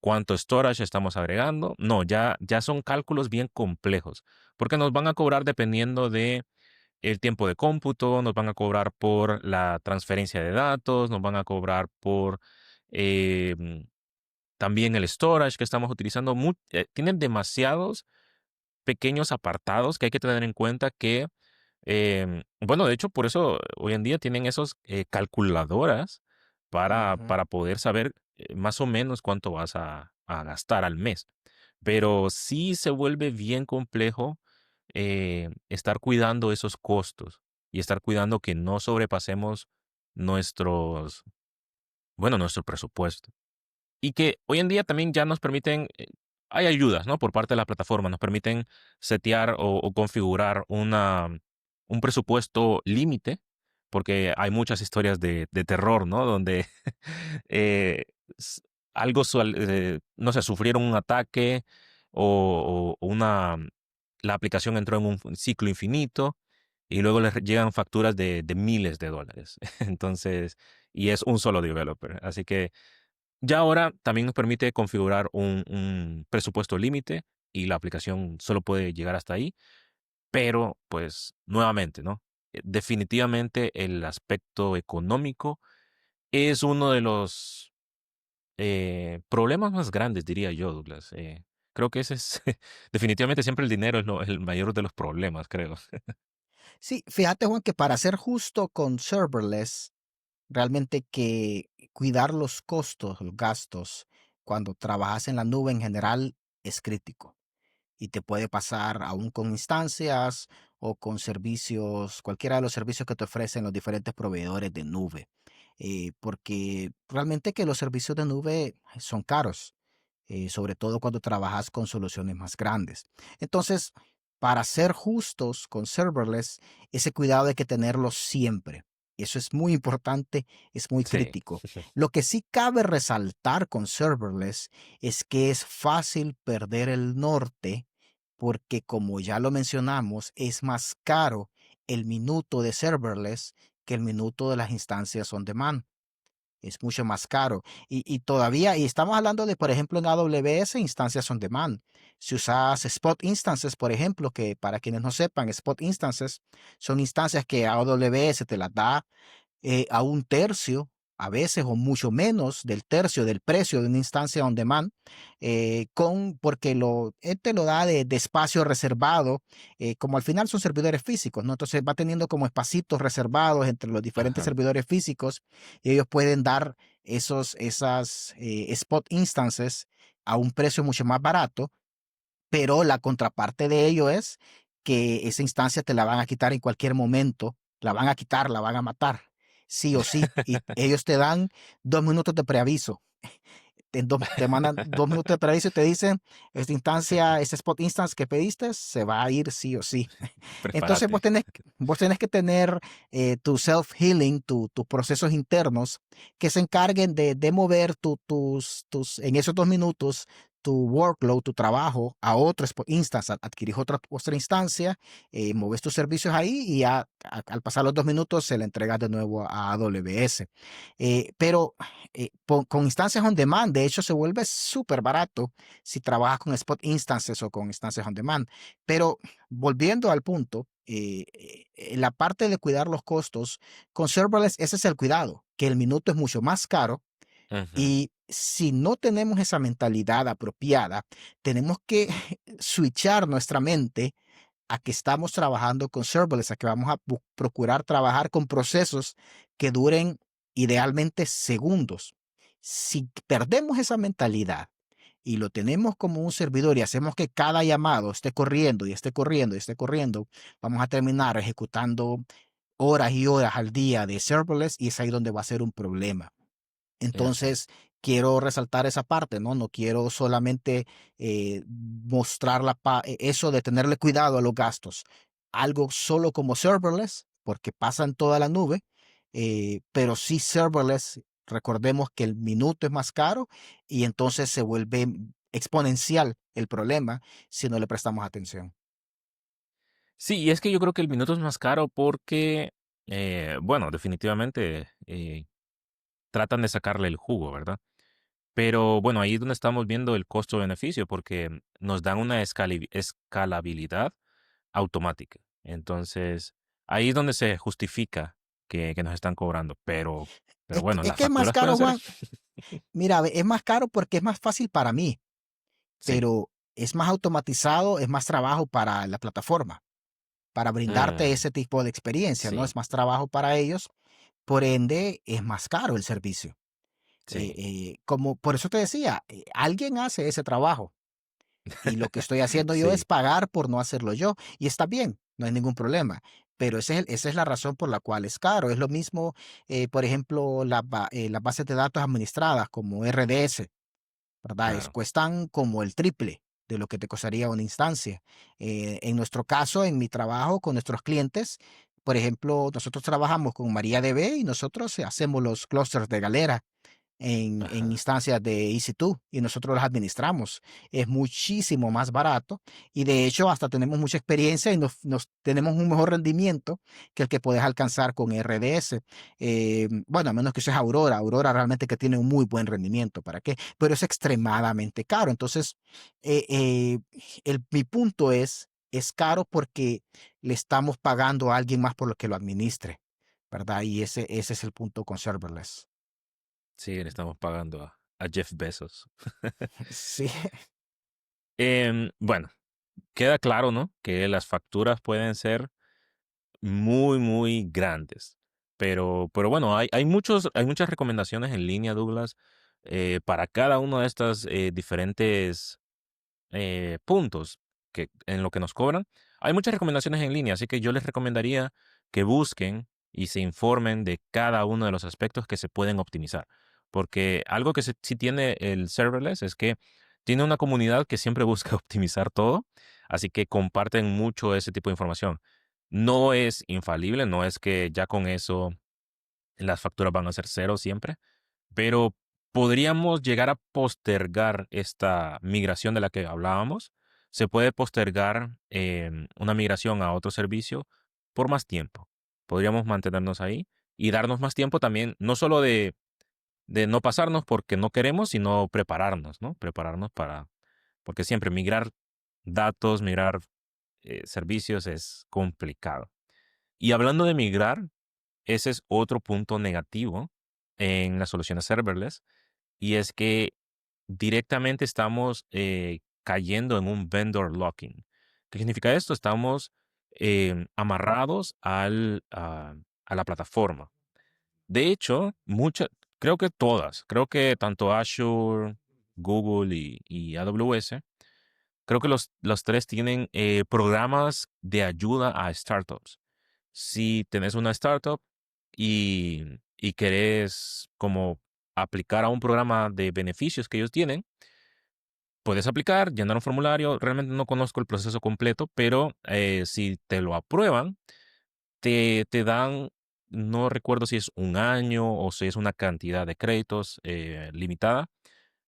cuánto storage estamos agregando. No, ya son cálculos bien complejos, porque nos van a cobrar dependiendo de el tiempo de cómputo, nos van a cobrar por la transferencia de datos, nos van a cobrar por eh, también el storage que estamos utilizando. Tienen demasiados pequeños apartados que hay que tener en cuenta que, bueno, de hecho, por eso hoy en día tienen esos calculadoras Ujú. para poder saber más o menos cuánto vas a gastar al mes. Pero sí se vuelve bien complejo estar cuidando esos costos y estar cuidando que no sobrepasemos nuestros, bueno, nuestro presupuesto. Y que hoy en día también ya nos permiten, hay ayudas, ¿no? Por parte de la plataforma, nos permiten setear o configurar un presupuesto límite, porque hay muchas historias de terror, ¿no? Donde eh, s- no sé, sufrieron un ataque o la aplicación entró en un ciclo infinito y luego les llegan facturas de miles de dólares. Entonces, y es un solo developer. Así que ya ahora también nos permite configurar un presupuesto límite y la aplicación solo puede llegar hasta ahí, pero pues nuevamente, ¿no? Definitivamente el aspecto económico es uno de los problemas más grandes, diría yo, Douglas. Creo que ese es definitivamente siempre el dinero es el mayor de los problemas, creo. Sí, fíjate, Juan, que para ser justo con serverless, realmente que cuidar los costos, los gastos, cuando trabajas en la nube en general es crítico. Y te puede pasar aún con instancias o con servicios, cualquiera de los servicios que te ofrecen los diferentes proveedores de nube. Porque realmente que los servicios de nube son caros, sobre todo cuando trabajas con soluciones más grandes. Entonces, para ser justos con serverless, ese cuidado hay que tenerlo siempre. Eso es muy importante, es muy Sí, crítico. Lo que sí cabe resaltar con serverless es que es fácil perder el norte porque, como ya lo mencionamos, es más caro el minuto de serverless que el minuto de las instancias on demand. Es mucho más caro. Y todavía, y estamos hablando de, por ejemplo, en AWS, instancias on demand. Si usas Spot Instances, por ejemplo, que para quienes no sepan, Spot Instances son instancias que AWS te las da a un tercio, a veces o mucho menos del tercio del precio de una instancia on demand, porque él te lo da de espacio reservado, como al final son servidores físicos, ¿no? Entonces va teniendo como espacitos reservados entre los diferentes ajá, servidores físicos y ellos pueden dar esas spot instances a un precio mucho más barato, pero la contraparte de ello es que esa instancia te la van a quitar en cualquier momento, la van a quitar, la van a matar, sí o sí, y ellos te dan 2 minutos de preaviso. Te mandan 2 minutos de preaviso y te dicen, esta instancia, ese spot instance que pediste, se va a ir sí o sí. Entonces Prepárate. vos tenés que tener tu self-healing, tus procesos internos que se encarguen de mover en esos 2 minutos tu workload, tu trabajo a otro instance, adquirís otra instancia, moves tus servicios ahí y al pasar los 2 minutos se le entregas de nuevo a AWS. Pero con instancias on demand, de hecho, se vuelve súper barato si trabajas con spot instances o con instancias on demand. Pero volviendo al punto, la parte de cuidar los costos, con serverless, ese es el cuidado, que el minuto es mucho más caro Ujú. y si no tenemos esa mentalidad apropiada, tenemos que switchar nuestra mente a que estamos trabajando con serverless, a que vamos a procurar trabajar con procesos que duren idealmente segundos. Si perdemos esa mentalidad y lo tenemos como un servidor y hacemos que cada llamado esté corriendo y esté corriendo y esté corriendo, vamos a terminar ejecutando horas y horas al día de serverless y es ahí donde va a ser un problema. Así es. Entonces, quiero resaltar esa parte, ¿no? No quiero solamente mostrar eso de tenerle cuidado a los gastos. Algo solo como serverless, porque pasa en toda la nube, pero sí serverless, recordemos que el minuto es más caro y entonces se vuelve exponencial el problema si no le prestamos atención. Sí, y es que yo creo que el minuto es más caro porque, bueno, definitivamente tratan de sacarle el jugo, ¿verdad? Pero bueno, ahí es donde estamos viendo el costo-beneficio, porque nos dan una escalabilidad automática. Entonces, ahí es donde se justifica que nos están cobrando. Pero bueno, Es las que es más facturas pueden caro, ser. Juan. Mira, es más caro porque es más fácil para mí, Sí. pero es más automatizado, es más trabajo para la plataforma, para brindarte Mm, ese tipo de experiencia, ¿no? sí, Es más trabajo para ellos, por ende es más caro el servicio. sí, Como por eso te decía, alguien hace ese trabajo y lo que estoy haciendo yo es sí, pagar por no hacerlo yo y está bien, no hay ningún problema. Pero esa es la razón por la cual es caro. Es lo mismo, por ejemplo, las bases de datos administradas como RDS. ¿Verdad? claro. Cuestan como el triple de lo que te costaría una instancia. En nuestro caso, en mi trabajo con nuestros clientes, por ejemplo, nosotros trabajamos con MariaDB y nosotros hacemos los clusters de Galera en Ajá. instancias de EC2 y nosotros las administramos. Es muchísimo más barato y de hecho hasta tenemos mucha experiencia y tenemos un mejor rendimiento que el que puedes alcanzar con RDS. Bueno, a menos que uses Aurora. Aurora realmente que tiene un muy buen rendimiento. ¿Para qué? Pero es extremadamente caro. Entonces, eh, eh, mi punto es caro porque le estamos pagando a alguien más por lo que lo administre, ¿verdad? Y ese es el punto con serverless. Sí, le estamos pagando a Jeff Bezos. Sí, Bueno, queda claro, ¿no? Que las facturas pueden ser muy, muy grandes. Pero bueno, hay muchas recomendaciones en línea, Douglas, para cada uno de estos diferentes puntos en lo que nos cobran. Hay muchas recomendaciones en línea, así que yo les recomendaría que busquen y se informen de cada uno de los aspectos que se pueden optimizar. Porque algo que sí tiene el serverless es que tiene una comunidad que siempre busca optimizar todo, así que comparten mucho ese tipo de información. No es infalible, no es que ya con eso las facturas van a ser cero siempre, pero podríamos llegar a postergar esta migración de la que hablábamos. Se puede postergar una migración a otro servicio por más tiempo. Podríamos mantenernos ahí y darnos más tiempo también, no solo de no pasarnos porque no queremos, sino prepararnos, ¿no? Prepararnos porque siempre migrar datos, migrar servicios es complicado. Y hablando de migrar, ese es otro punto negativo en las soluciones serverless, y es que directamente estamos cayendo en un vendor locking. ¿Qué significa esto? Estamos amarrados a la plataforma. De hecho, creo que todas, creo que tanto Azure, Google y AWS Creo que los tres tienen programas de ayuda a startups. Si tenés una startup y querés como aplicar a un programa de beneficios que ellos tienen, puedes aplicar, llenar un formulario. Realmente no conozco el proceso completo, pero si te lo aprueban, te dan, no recuerdo si es un año o si es una cantidad de créditos limitada,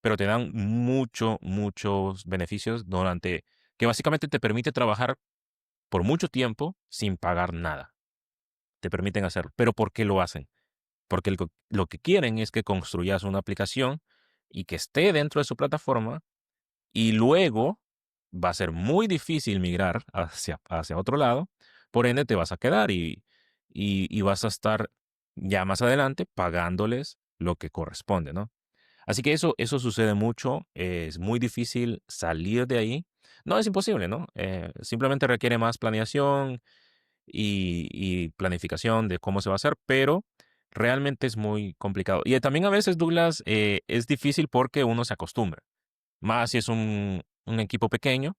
pero te dan muchos beneficios durante, que básicamente te permite trabajar por mucho tiempo sin pagar nada. Te permiten hacerlo. ¿Pero por qué lo hacen? Porque lo que quieren es que construyas una aplicación y que esté dentro de su plataforma y luego va a ser muy difícil migrar hacia otro lado. Por ende, te vas a quedar y vas a estar ya más adelante pagándoles lo que corresponde, ¿no? Así que eso sucede mucho, es muy difícil salir de ahí. No es imposible, ¿no? Simplemente requiere más planeación y planificación de cómo se va a hacer, pero realmente es muy complicado. Y también a veces, Douglas, es difícil porque uno se acostumbra. Más si es un equipo pequeño,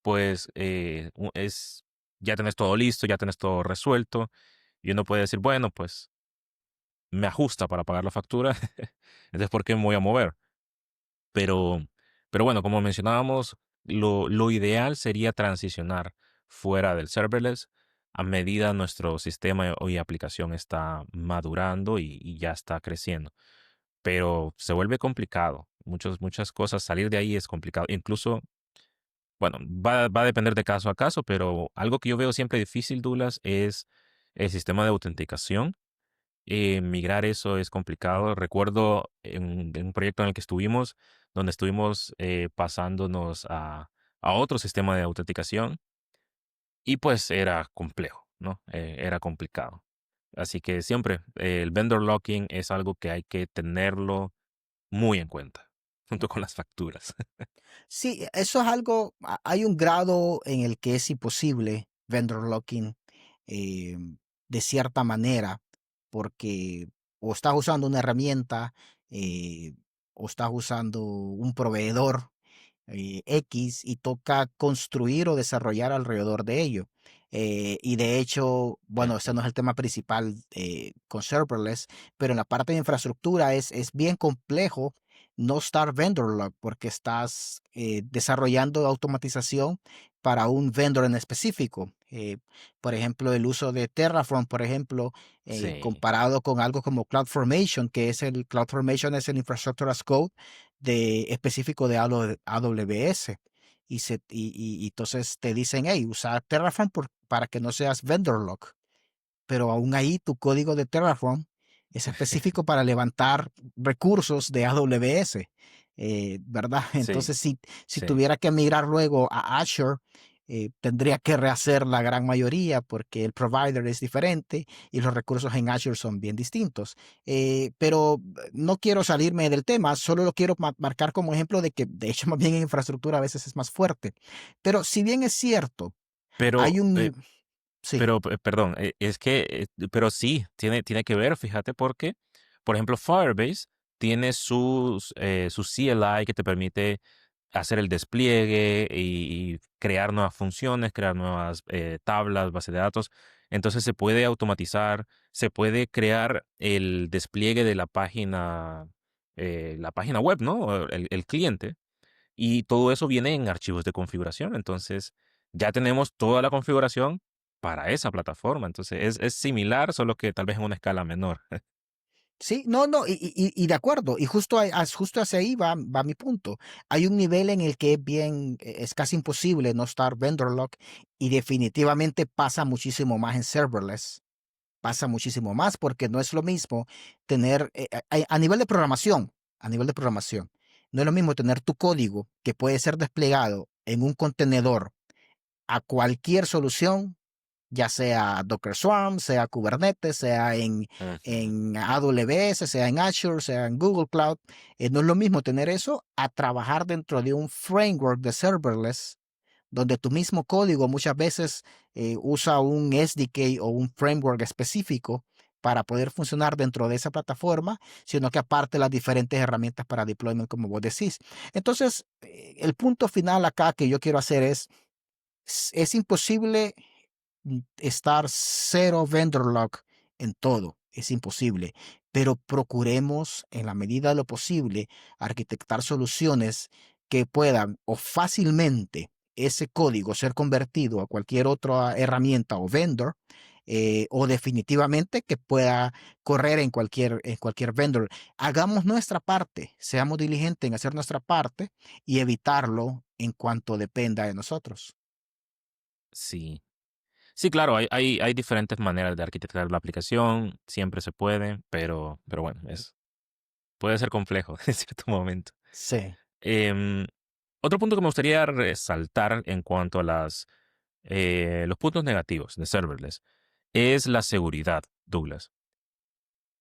pues ya tenés todo listo, ya tenés todo resuelto, y uno puede decir, bueno, pues me ajusta para pagar la factura, entonces ¿por qué me voy a mover? Pero, pero bueno, como mencionábamos, lo ideal sería transicionar fuera del serverless a medida nuestro sistema y aplicación está madurando y ya está creciendo. Pero se vuelve complicado. Muchas cosas, salir de ahí es complicado. Incluso, bueno, va a depender de caso a caso, pero algo que yo veo siempre difícil, Douglas, es el sistema de autenticación. Migrar eso es complicado. Recuerdo en un proyecto en el que estuvimos, donde estuvimos pasándonos a otro sistema de autenticación y pues era complejo, ¿no? Era complicado. Así que siempre el vendor locking es algo que hay que tenerlo muy en cuenta, junto con las facturas. Sí, eso es algo, hay un grado en el que es imposible vendor locking eh, de cierta manera, porque o estás usando una herramienta eh, o estás usando un proveedor X y toca construir o desarrollar alrededor de ello. Y de hecho, bueno, ese Ujú. no es el tema principal con serverless, pero en la parte de infraestructura es bien complejo no estar vendor lock porque estás desarrollando automatización para un vendor en específico. Por ejemplo, el uso de Terraform, por ejemplo, Sí, comparado con algo como CloudFormation, que es el CloudFormation es el Infrastructure as Code específico de AWS. Y entonces te dicen, hey, usa Terraform para que no seas vendor lock, pero aún ahí tu código de Terraform es específico para levantar recursos de AWS, ¿verdad? sí, Entonces, si sí, tuviera que migrar luego a Azure, tendría que rehacer la gran mayoría porque el provider es diferente y los recursos en Azure son bien distintos. Pero no quiero salirme del tema, solo lo quiero marcar como ejemplo de que, de hecho, más bien en infraestructura a veces es más fuerte. Pero si bien es cierto, pero, hay un nivel, sí. perdón, es que, pero sí, tiene que ver, fíjate, porque, por ejemplo, Firebase tiene su CLI que te permite hacer el despliegue y crear nuevas funciones, crear nuevas tablas, base de datos. Entonces se puede automatizar, se puede crear el despliegue de la página web, ¿no? O el cliente. Y todo eso viene en archivos de configuración. Entonces ya tenemos toda la configuración para esa plataforma. Entonces es similar, solo que tal vez en una escala menor. Sí, no, no, y de acuerdo, y justo hacia ahí va mi punto. Hay un nivel en el que es bien, es casi imposible no estar vendor lock y definitivamente pasa muchísimo más en serverless. Pasa muchísimo más porque no es lo mismo tener, a nivel de programación, a nivel de programación, no es lo mismo tener tu código que puede ser desplegado en un contenedor a cualquier solución ya sea Docker Swarm, sea Kubernetes, sea Ujú. en AWS, sea en Azure, sea en Google Cloud. No es lo mismo tener eso a trabajar dentro de un framework de serverless, donde tu mismo código muchas veces usa un SDK o un framework específico para poder funcionar dentro de esa plataforma, sino que aparte las diferentes herramientas para deployment, como vos decís. Entonces, el punto final acá que yo quiero hacer es imposible estar cero vendor lock en todo. Es imposible, pero procuremos en la medida de lo posible arquitectar soluciones que puedan o fácilmente ese código ser convertido a cualquier otra herramienta o vendor, o definitivamente que pueda correr en cualquier vendor. Hagamos nuestra parte, seamos diligentes en hacer nuestra parte y evitarlo en cuanto dependa de nosotros. Sí. Sí, claro, hay diferentes maneras de arquitectar la aplicación, siempre se puede, pero bueno, puede ser complejo en cierto momento. Sí. Em, Otro punto que me gustaría resaltar en cuanto a los puntos negativos de serverless es la seguridad, Douglas.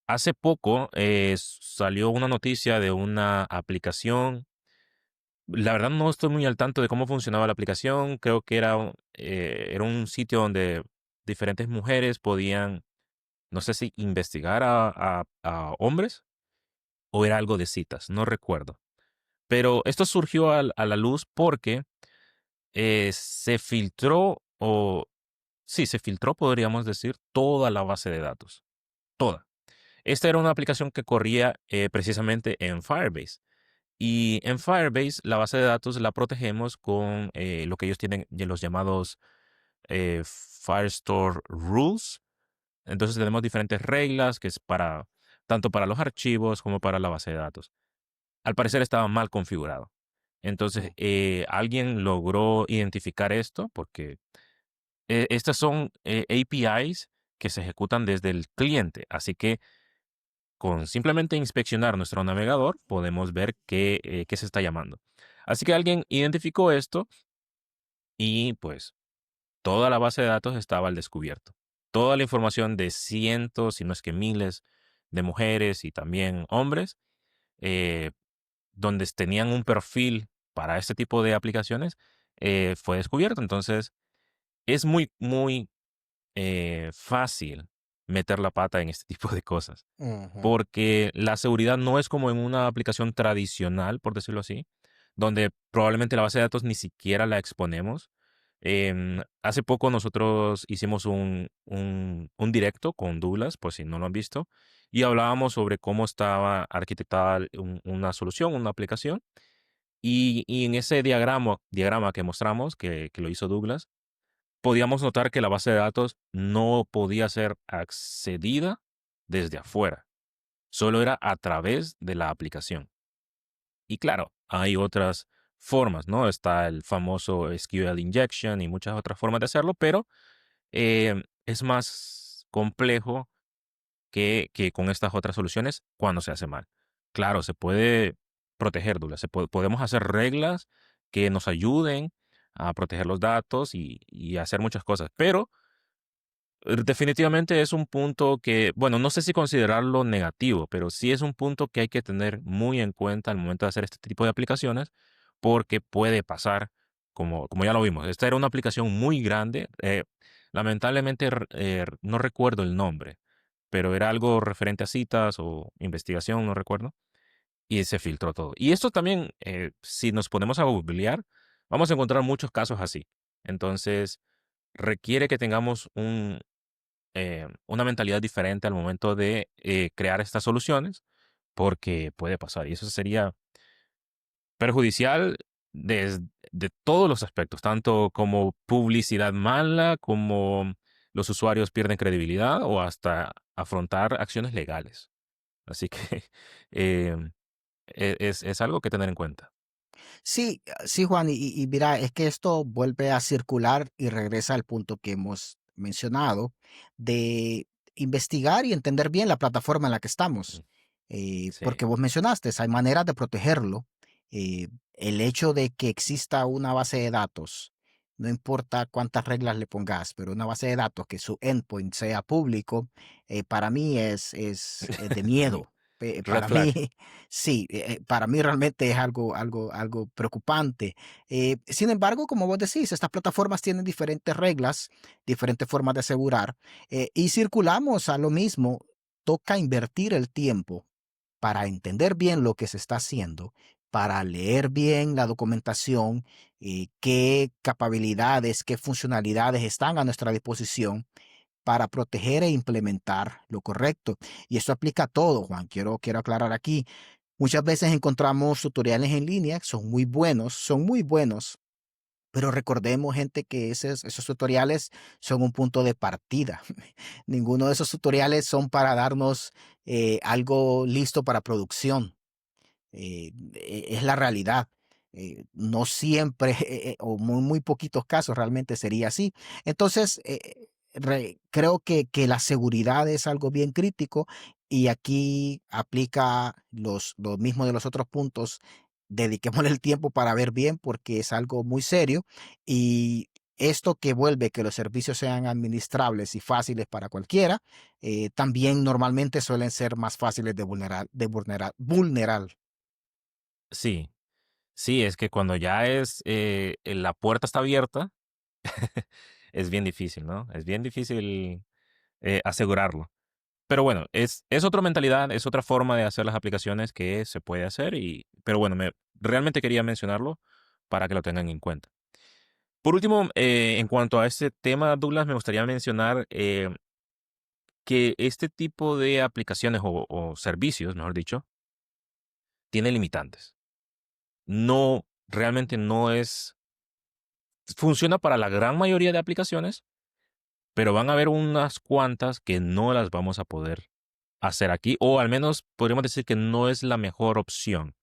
Hace poco salió una noticia de una aplicación. La verdad no estoy muy al tanto de cómo funcionaba la aplicación. Creo que era un sitio donde diferentes mujeres podían, no sé si investigar a hombres o era algo de citas, no recuerdo. Pero esto surgió a la luz porque se filtró, o sí, se filtró, podríamos decir, toda la base de datos. Toda. Esta era una aplicación que corría precisamente en Firebase. Y en Firebase, la base de datos la protegemos con lo que ellos tienen de los llamados Firestore Rules. Entonces tenemos diferentes reglas que es para tanto para los archivos como para la base de datos. Al parecer estaba mal configurado. Entonces, Mm, alguien logró identificar esto porque estas son APIs que se ejecutan desde el cliente. Así que con simplemente inspeccionar nuestro navegador podemos ver qué se está llamando. Así que alguien identificó esto y pues toda la base de datos estaba al descubierto. Toda la información de cientos, si no es que miles, de mujeres y también hombres, eh, donde tenían un perfil para este tipo de aplicaciones, fue descubierto. Entonces, es muy fácil meter la pata en este tipo de cosas, ujú. porque la seguridad no es como en una aplicación tradicional, por decirlo así, donde probablemente la base de datos ni siquiera la exponemos. Hace poco nosotros hicimos un directo con Douglas, por si no lo han visto, y hablábamos sobre cómo estaba arquitectada una solución, una aplicación, y en ese diagrama que mostramos, que lo hizo Douglas, podíamos notar que la base de datos no podía ser accedida desde afuera, solo era a través de la aplicación. Y claro, hay otras formas, ¿no? Está el famoso SQL injection y muchas otras formas de hacerlo, pero es más complejo que con estas otras soluciones cuando se hace mal. Claro, se puede proteger, Douglas, podemos hacer reglas que nos ayuden a proteger los datos y hacer muchas cosas, pero definitivamente es un punto que, bueno, no sé si considerarlo negativo, pero sí es un punto que hay que tener muy en cuenta al momento de hacer este tipo de aplicaciones, porque puede pasar, como ya lo vimos. Esta era una aplicación muy grande. Lamentablemente no recuerdo el nombre, pero era algo referente a citas o investigación, no recuerdo, y se filtró todo. Y esto también, si nos ponemos a googlear, vamos a encontrar muchos casos así. Entonces, requiere que tengamos una mentalidad diferente al momento de crear estas soluciones, porque puede pasar. Y eso sería perjudicial de todos los aspectos, tanto como publicidad mala, como los usuarios pierden credibilidad o hasta afrontar acciones legales. Así que em, es algo que tener en cuenta. Sí, sí, Juan, y mira, es que esto vuelve a circular y regresa al punto que hemos mencionado de investigar y entender bien la plataforma en la que estamos. Mm, Porque sí. vos mencionaste, hay maneras de protegerlo. El hecho de que exista una base de datos, no importa cuántas reglas le pongas, pero una base de datos que su endpoint sea público, para mí es de miedo. Red Para flag. mí, sí, para mí realmente es algo preocupante. Sin embargo, como vos decís, estas plataformas tienen diferentes reglas, diferentes formas de asegurar, y circulamos a lo mismo. toca invertir el tiempo para entender bien lo que se está haciendo, para leer bien la documentación, qué capacidades, qué funcionalidades están a nuestra disposición para proteger e implementar lo correcto. Y eso aplica a todo, Juan. Quiero aclarar aquí. Muchas veces encontramos tutoriales en línea, son muy buenos, pero recordemos, gente, que esos tutoriales son un punto de partida. Ninguno de esos tutoriales son para darnos algo listo para producción. Es la realidad. No siempre, o muy poquitos casos realmente sería así. Entonces, creo que la seguridad es algo bien crítico y aquí aplica lo mismo de los otros puntos. Dediquémosle el tiempo para ver bien porque es algo muy serio y esto que vuelve que los servicios sean administrables y fáciles para cualquiera, también normalmente suelen ser más fáciles vulnerar. Sí, sí, es que cuando ya la puerta está abierta, es bien difícil, ¿no? Es bien difícil asegurarlo. Pero bueno, es otra mentalidad, es otra forma de hacer las aplicaciones que se puede hacer, pero bueno, realmente quería mencionarlo para que lo tengan en cuenta. Por último, en cuanto a este tema, Douglas, me gustaría mencionar que este tipo de aplicaciones o servicios, mejor dicho, tiene limitantes. No, realmente no funciona para la gran mayoría de aplicaciones, pero van a haber unas cuantas que no las vamos a poder hacer aquí, o al menos podríamos decir que no es la mejor opción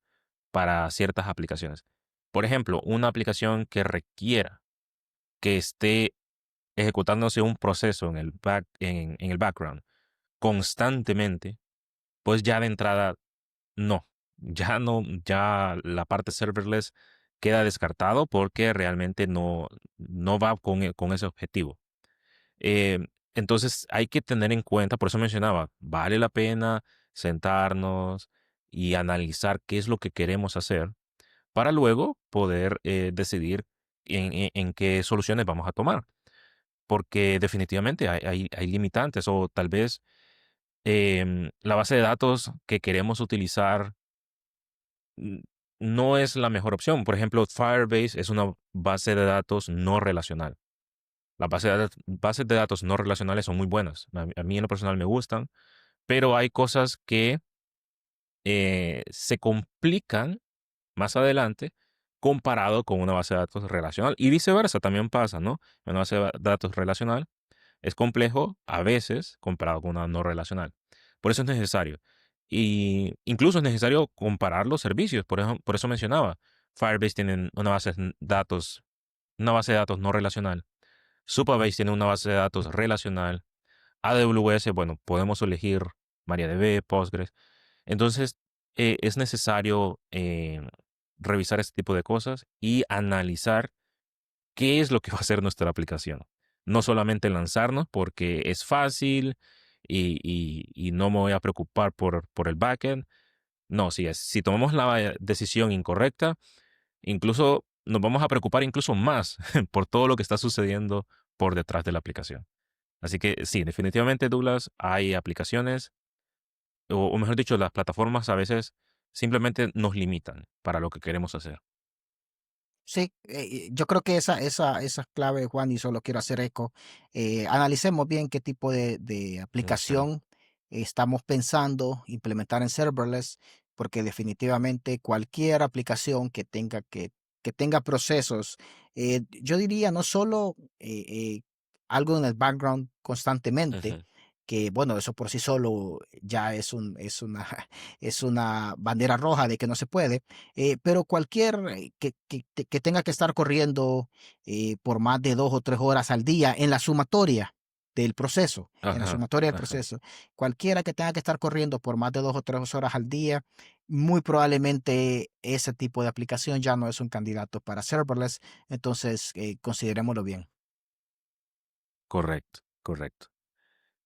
para ciertas aplicaciones. Por ejemplo, una aplicación que requiera que esté ejecutándose un proceso en el background constantemente, pues ya de entrada no. Ya no, ya la parte serverless queda descartado porque realmente no va con ese objetivo. Eh, entonces hay que tener en cuenta, por eso mencionaba, vale la pena sentarnos y analizar qué es lo que queremos hacer para luego poder decidir en qué soluciones vamos a tomar. Porque definitivamente hay limitantes o tal vez la base de datos que queremos utilizar n- no es la mejor opción. Por ejemplo, Firebase es una base de datos no relacional. Las bases de datos no relacionales son muy buenas. A mí en lo personal me gustan, pero hay cosas que se complican más adelante comparado con una base de datos relacional. Y viceversa también pasa, ¿no? Una base de datos relacional es complejo a veces comparado con una no relacional. Por eso es necesario. Y incluso es necesario comparar los servicios. Por eso mencionaba, Firebase tiene una base de datos no relacional. Supabase tiene una base de datos relacional. AWS, bueno, podemos elegir MariaDB, Postgres. Entonces, es necesario revisar este tipo de cosas y analizar qué es lo que va a ser nuestra aplicación. No solamente lanzarnos porque es fácil y no me voy a preocupar por el backend. No, si tomamos la decisión incorrecta, incluso nos vamos a preocupar incluso más por todo lo que está sucediendo por detrás de la aplicación. Así que sí, definitivamente, Douglas, hay aplicaciones, o mejor dicho, las plataformas a veces simplemente nos limitan para lo que queremos hacer. Sí, yo creo que esa es clave, Juan, y solo quiero hacer eco. Analicemos bien qué tipo de Excelente. aplicación estamos pensando implementar en serverless, porque definitivamente cualquier aplicación que tenga procesos, yo diría no solo algo en el background constantemente, Ujú. que bueno, eso por sí solo ya es una bandera roja de que no se puede, pero cualquier que tenga que estar corriendo por más de 2 o 3 horas al día en la sumatoria del proceso, en la Ajá, sumatoria del ajá. proceso, cualquiera que tenga que estar corriendo por más de 2 o 3 horas al día, muy probablemente ese tipo de aplicación ya no es un candidato para serverless, entonces considerémoslo bien. Correcto, correcto.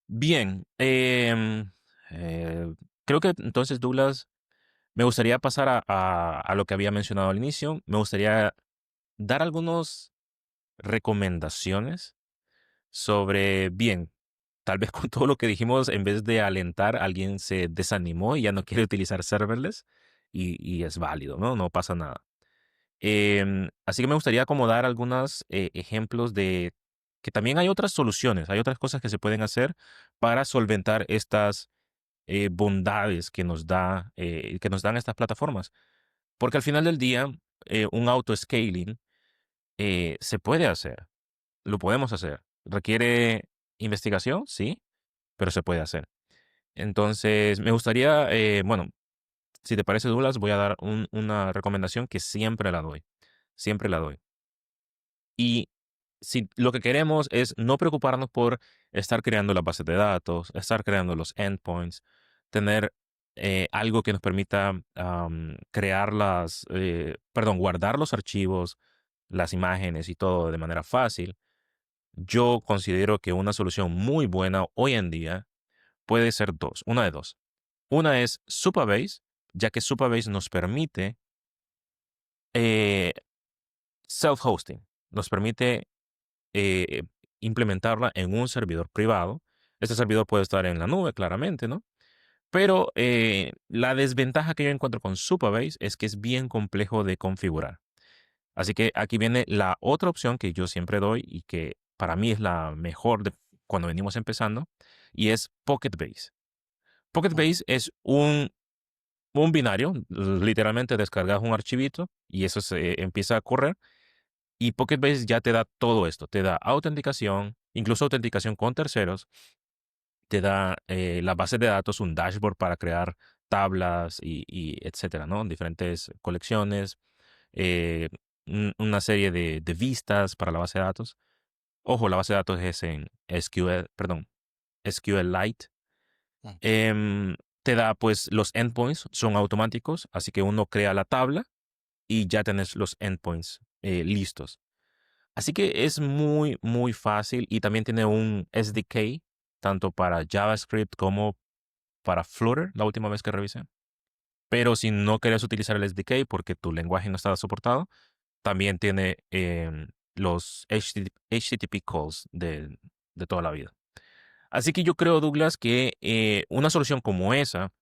Bien, eh, creo que entonces, Douglas, me gustaría pasar a lo que había mencionado al inicio. Me gustaría dar algunas recomendaciones sobre, bien, tal vez con todo lo que dijimos, en vez de alentar, alguien se desanimó y ya no quiere utilizar serverless y es válido, ¿no? No pasa nada. Así que me gustaría como dar algunos ejemplos de que también hay otras soluciones, hay otras cosas que se pueden hacer para solventar estas bondades que nos dan estas plataformas. Porque al final del día, un auto-scaling se puede hacer, lo podemos hacer. ¿Requiere investigación? Sí, pero se puede hacer. Entonces, me gustaría, bueno, si te parece, Douglas, voy a dar una recomendación que siempre la doy. Siempre la doy. Y si lo que queremos es no preocuparnos por estar creando las bases de datos, estar creando los endpoints, tener algo que nos permita crear perdón, guardar los archivos, las imágenes y todo de manera fácil. Yo considero que una solución muy buena hoy en día puede ser dos, una de dos. Una es Supabase, ya que Supabase nos permite eh, self-hosting, nos permite eh, implementarla en un servidor privado. Este servidor puede estar en la nube, claramente, ¿no? Pero la desventaja que yo encuentro con Supabase es que es bien complejo de configurar. Así que aquí viene la otra opción que yo siempre doy y que para mí es la mejor cuando venimos empezando, y es Pocketbase. Ujú, Pocketbase es un binario, literalmente descargas un archivito y eso se empieza a correr. Y Pocket Base ya te da todo esto, te da autenticación, incluso autenticación con terceros, te da las bases de datos, un dashboard para crear tablas y etcétera, ¿no? Diferentes colecciones, eh, una serie de vistas para la base de datos. Ojo, la base de datos es en SQL, perdón, SQLite. ujú, Em, Te da pues los endpoints, son automáticos, así que uno crea la tabla y ya tenés los endpoints listos. Así que es muy, muy fácil y también tiene un SDK, tanto para JavaScript como para Flutter, la última vez que revisé. Pero si no quieres utilizar el SDK porque tu lenguaje no estaba soportado, también tiene los HTTP calls de toda la vida. Así que yo creo, Douglas, que una solución como esa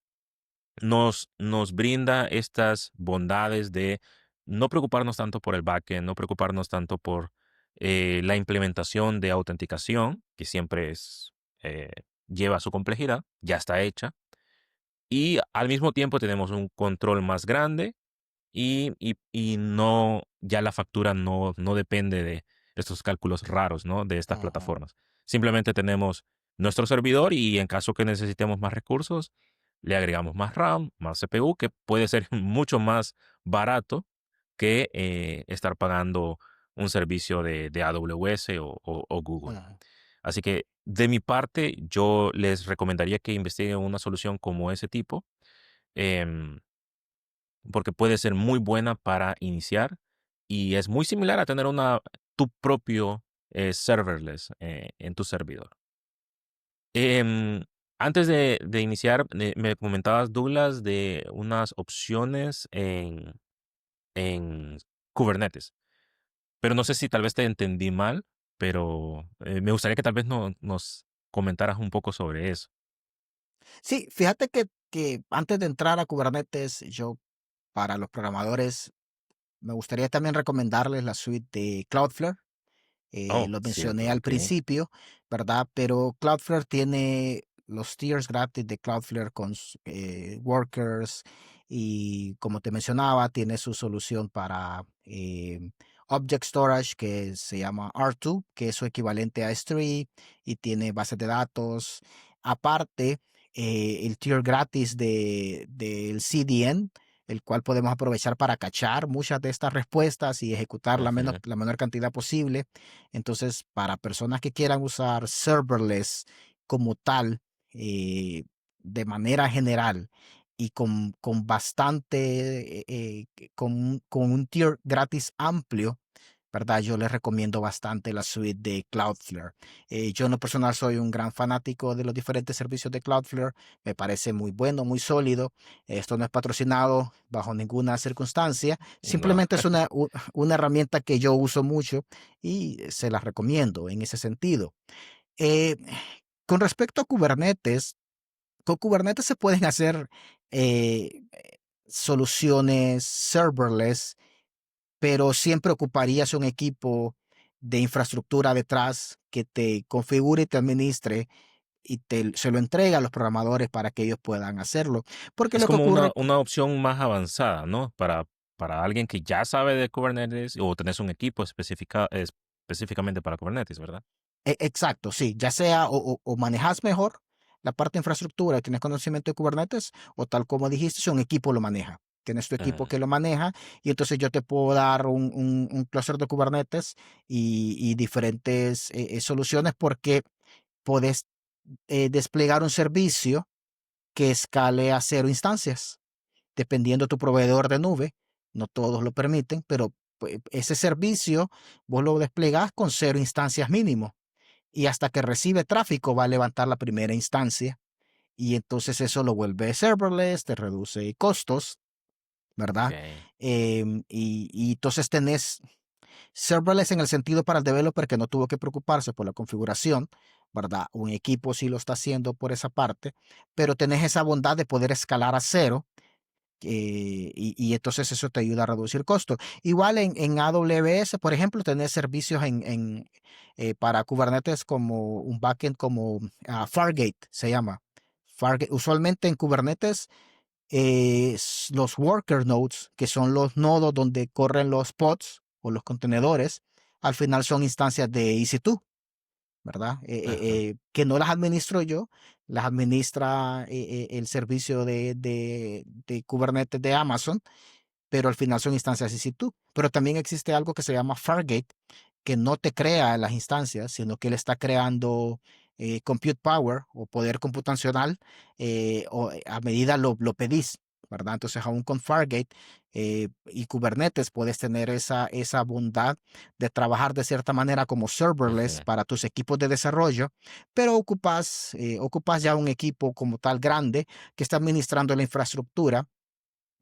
nos brinda estas bondades de no preocuparnos tanto por el backend, no preocuparnos tanto por la implementación de autenticación, que siempre eh, lleva su complejidad, ya está hecha, y al mismo tiempo tenemos un control más grande y no, ya la factura no depende de estos cálculos raros, ¿no? De estas ujú, plataformas. Simplemente tenemos nuestro servidor y en caso que necesitemos más recursos, le agregamos más RAM, más CPU, que puede ser mucho más barato que estar pagando un servicio de AWS o Google. ujú. Así que de mi parte, yo les recomendaría que investiguen una solución como ese tipo. em, Porque puede ser muy buena para iniciar y es muy similar a tener tu propio serverless en tu servidor. Em, Antes de iniciar, me comentabas, Douglas, de unas opciones en Kubernetes, pero no sé si tal vez te entendí mal, pero me gustaría que tal vez nos comentaras un poco sobre eso. Sí, fíjate que antes de entrar a Kubernetes, yo para los programadores me gustaría también recomendarles la suite de Cloudflare. Oh, Lo mencioné cierto, al ok. principio, ¿verdad? Pero Cloudflare tiene los tiers gratis de Cloudflare con workers y como te mencionaba, tiene su solución para Object Storage que se llama R2, que es su equivalente a S3 y tiene bases de datos. Aparte, el tier gratis del CDN, el cual podemos aprovechar para cachar muchas de estas respuestas y ejecutar Ujú, la menor cantidad posible. Entonces, para personas que quieran usar serverless como tal, de manera general y con bastante, con un tier gratis amplio, ¿verdad? Yo les recomiendo bastante la suite de Cloudflare. Yo en lo personal soy un gran fanático de los diferentes servicios de Cloudflare. Me parece muy bueno, muy sólido. Esto no es patrocinado bajo ninguna circunstancia. no. Simplemente es una herramienta que yo uso mucho y se la recomiendo en ese sentido. Eh, Con respecto a Kubernetes, con Kubernetes se pueden hacer soluciones serverless, pero siempre ocuparías un equipo de infraestructura detrás que te configure y te administre y se lo entrega a los programadores para que ellos puedan hacerlo. Porque Es lo que como ocurre, una opción más avanzada, ¿no? Para alguien que ya sabe de Kubernetes o tenés un equipo específicamente para Kubernetes, ¿verdad? exacto, sí, ya sea o manejas mejor la parte de infraestructura y tienes conocimiento de Kubernetes, o tal como dijiste, un equipo lo maneja. Tienes tu equipo Ah, que lo maneja y entonces yo te puedo dar un clúster de Kubernetes y diferentes soluciones porque puedes desplegar un servicio que escale a 0 instancias, dependiendo tu proveedor de nube. No todos lo permiten, pero ese servicio vos lo desplegás con 0 instancias mínimo y hasta que recibe tráfico va a levantar la primera instancia y entonces eso lo vuelve serverless, te reduce costos, ¿verdad? ok. Y entonces tenés serverless en el sentido para el developer que no tuvo que preocuparse por la configuración, ¿verdad? Un equipo sí lo está haciendo por esa parte, pero tenés esa bondad de poder escalar a cero. Y entonces eso te ayuda a reducir costos. Igual en AWS, por ejemplo, tenés servicios para Kubernetes como un backend como Fargate se llama. Fargate. Usualmente en Kubernetes, los worker nodes, que son los nodos donde corren los pods o los contenedores, al final son instancias de EC2, ¿verdad? Ajá. Que no las administro yo, las administra el servicio de Kubernetes de Amazon, pero al final son instancias EC2. Pero también existe algo que se llama Fargate, que no te crea las instancias, sino que él está creando compute power o poder computacional a medida lo pedís, ¿verdad? Entonces, aún con Fargate y Kubernetes puedes tener esa bondad de trabajar de cierta manera como serverless Ujú. para tus equipos de desarrollo, pero ocupas ya un equipo como tal grande que está administrando la infraestructura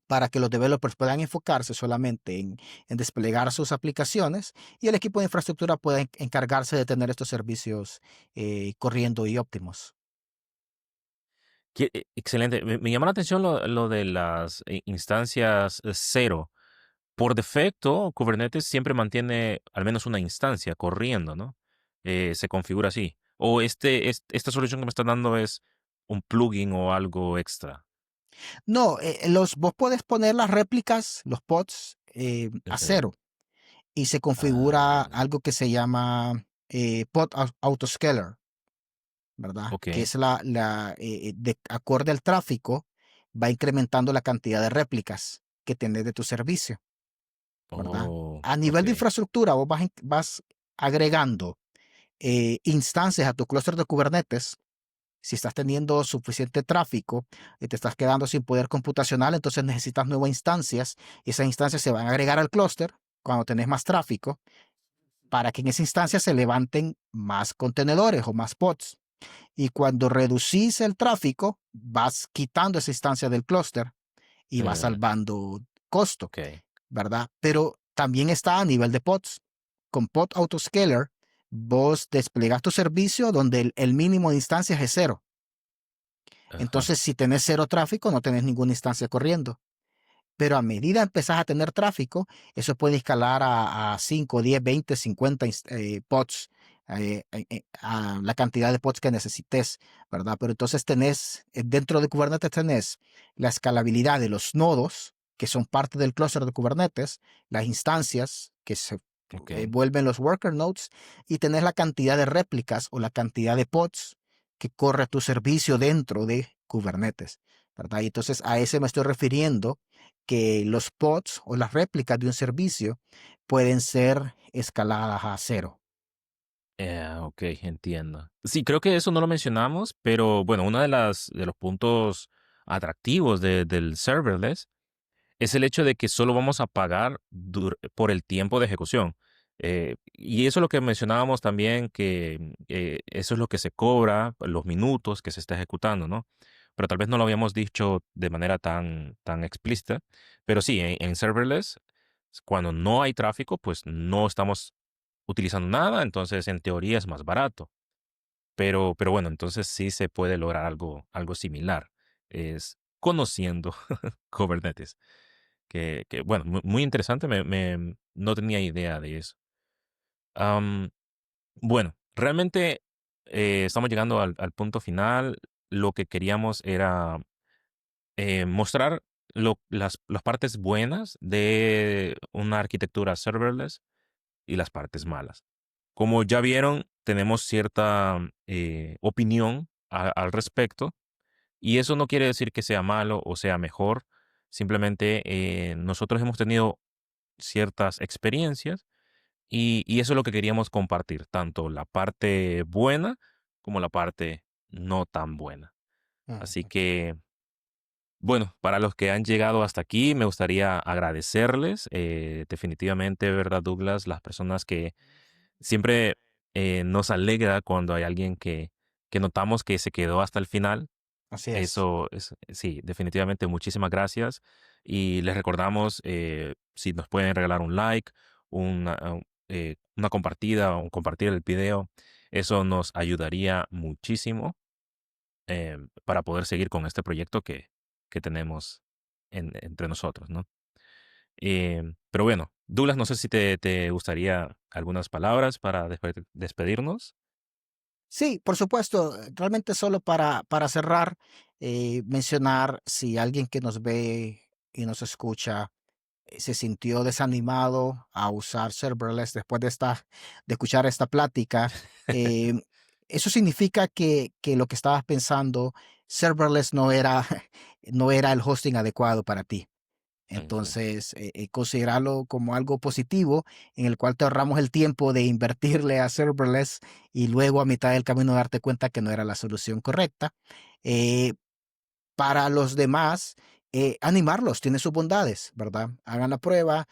para que los developers puedan enfocarse solamente en desplegar sus aplicaciones y el equipo de infraestructura pueda encargarse de tener estos servicios corriendo y óptimos. Excelente. Me llama la atención lo de las instancias cero. Por defecto, Kubernetes siempre mantiene al menos una instancia corriendo, ¿no? Se configura así. O esta solución que me están dando es un plugin o algo extra. No, vos puedes poner las réplicas, los pods, a Ok. cero y se configura Ah, algo que se llama pod autoscaler, ¿verdad? Que ok. es de acorde al tráfico, va incrementando la cantidad de réplicas que tenés de tu servicio. ¿Verdad? Oh, A nivel ok. de infraestructura, vos vas agregando instancias a tu clúster de Kubernetes. Si estás teniendo suficiente tráfico y te estás quedando sin poder computacional, entonces necesitas nuevas instancias y esas instancias se van a agregar al clúster cuando tenés más tráfico para que en esa instancia se levanten más contenedores o más pods. Y cuando reducís el tráfico, vas quitando esa instancia del clúster y vas Mm, salvando costo. ok. ¿Verdad? Pero también está a nivel de pods. Con Pod Autoscaler, vos desplegas tu servicio donde el mínimo de instancias es cero. Ajá. Entonces, si tenés cero tráfico, no tenés ninguna instancia corriendo. Pero a medida empezás a tener tráfico, eso puede escalar a 5, 10, 20, 50 pods, a la cantidad de pods que necesites, ¿verdad? Pero entonces dentro de Kubernetes tenés la escalabilidad de los nodos, que son parte del clúster de Kubernetes, las instancias que se Ok. vuelven los worker nodes, y tenés la cantidad de réplicas o la cantidad de pods que corre tu servicio dentro de Kubernetes, ¿verdad? Y entonces a ese me estoy refiriendo que los pods o las réplicas de un servicio pueden ser escaladas a cero. Ok, entiendo. Sí, creo que eso no lo mencionamos, pero bueno, uno de los puntos atractivos del serverless es el hecho de que solo vamos a pagar por el tiempo de ejecución. Y eso es lo que mencionábamos también, que eso es lo que se cobra, los minutos que se está ejecutando, ¿no? Pero tal vez no lo habíamos dicho de manera tan explícita. Pero sí, en serverless, cuando no hay tráfico, pues no estamos utilizando nada, entonces en teoría es más barato. pero bueno, entonces sí se puede lograr algo similar. Es conociendo Kubernetes. Que bueno, muy interesante, no tenía idea de eso. Am, bueno, realmente estamos llegando al punto final. Lo que queríamos era mostrar las partes buenas de una arquitectura serverless y las partes malas. Como ya vieron, tenemos cierta opinión al respecto, y eso no quiere decir que sea malo o sea mejor. Simplemente nosotros hemos tenido ciertas experiencias y eso es lo que queríamos compartir, tanto la parte buena como la parte no tan buena. Así Ujú. que, bueno, para los que han llegado hasta aquí, me gustaría agradecerles. Definitivamente, ¿verdad, Douglas? Las personas que siempre nos alegra cuando hay alguien que notamos que se quedó hasta el final. Así es. Eso es, sí, definitivamente muchísimas gracias. Y les recordamos, si nos pueden regalar un like, una compartida o compartir el video, eso nos ayudaría muchísimo para poder seguir con este proyecto que tenemos entre nosotros, ¿no? Pero bueno, Douglas, no sé si te gustaría algunas palabras para despedirnos. Sí, por supuesto, realmente solo para cerrar, mencionar si alguien que nos ve y nos escucha se sintió desanimado a usar serverless después de escuchar esta plática, eh, eso significa que lo que estabas pensando, serverless no era, no era el hosting adecuado para ti. Ujú. Entonces, considerarlo como algo positivo en el cual te ahorramos el tiempo de invertirle a serverless y luego a mitad del camino darte cuenta que no era la solución correcta. Eh, para los demás, animarlos, tiene sus bondades, ¿verdad? Hagan la prueba,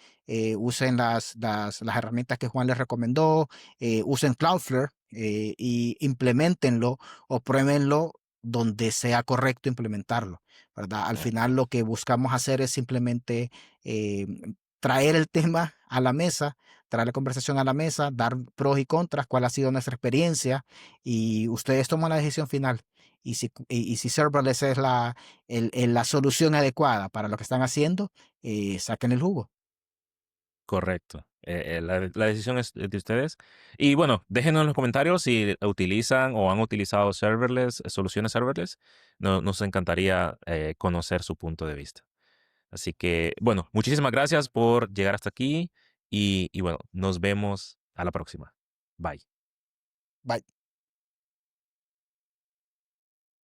usen las herramientas que Juan les recomendó, usen Cloudflare y implementenlo o pruébenlo donde sea correcto implementarlo, ¿verdad? Al final lo que buscamos hacer es simplemente eh, traer el tema a la mesa, traer la conversación a la mesa, dar pros y contras, cuál ha sido nuestra experiencia y ustedes toman la decisión final. Y si serverless es la solución adecuada para lo que están haciendo, saquen el jugo. Correcto. La decisión es de ustedes. Y bueno, déjenos en los comentarios si utilizan o han utilizado serverless, soluciones serverless. Nos encantaría conocer su punto de vista. Así que, bueno, muchísimas gracias por llegar hasta aquí y bueno, nos vemos a la próxima. Bye. Bye.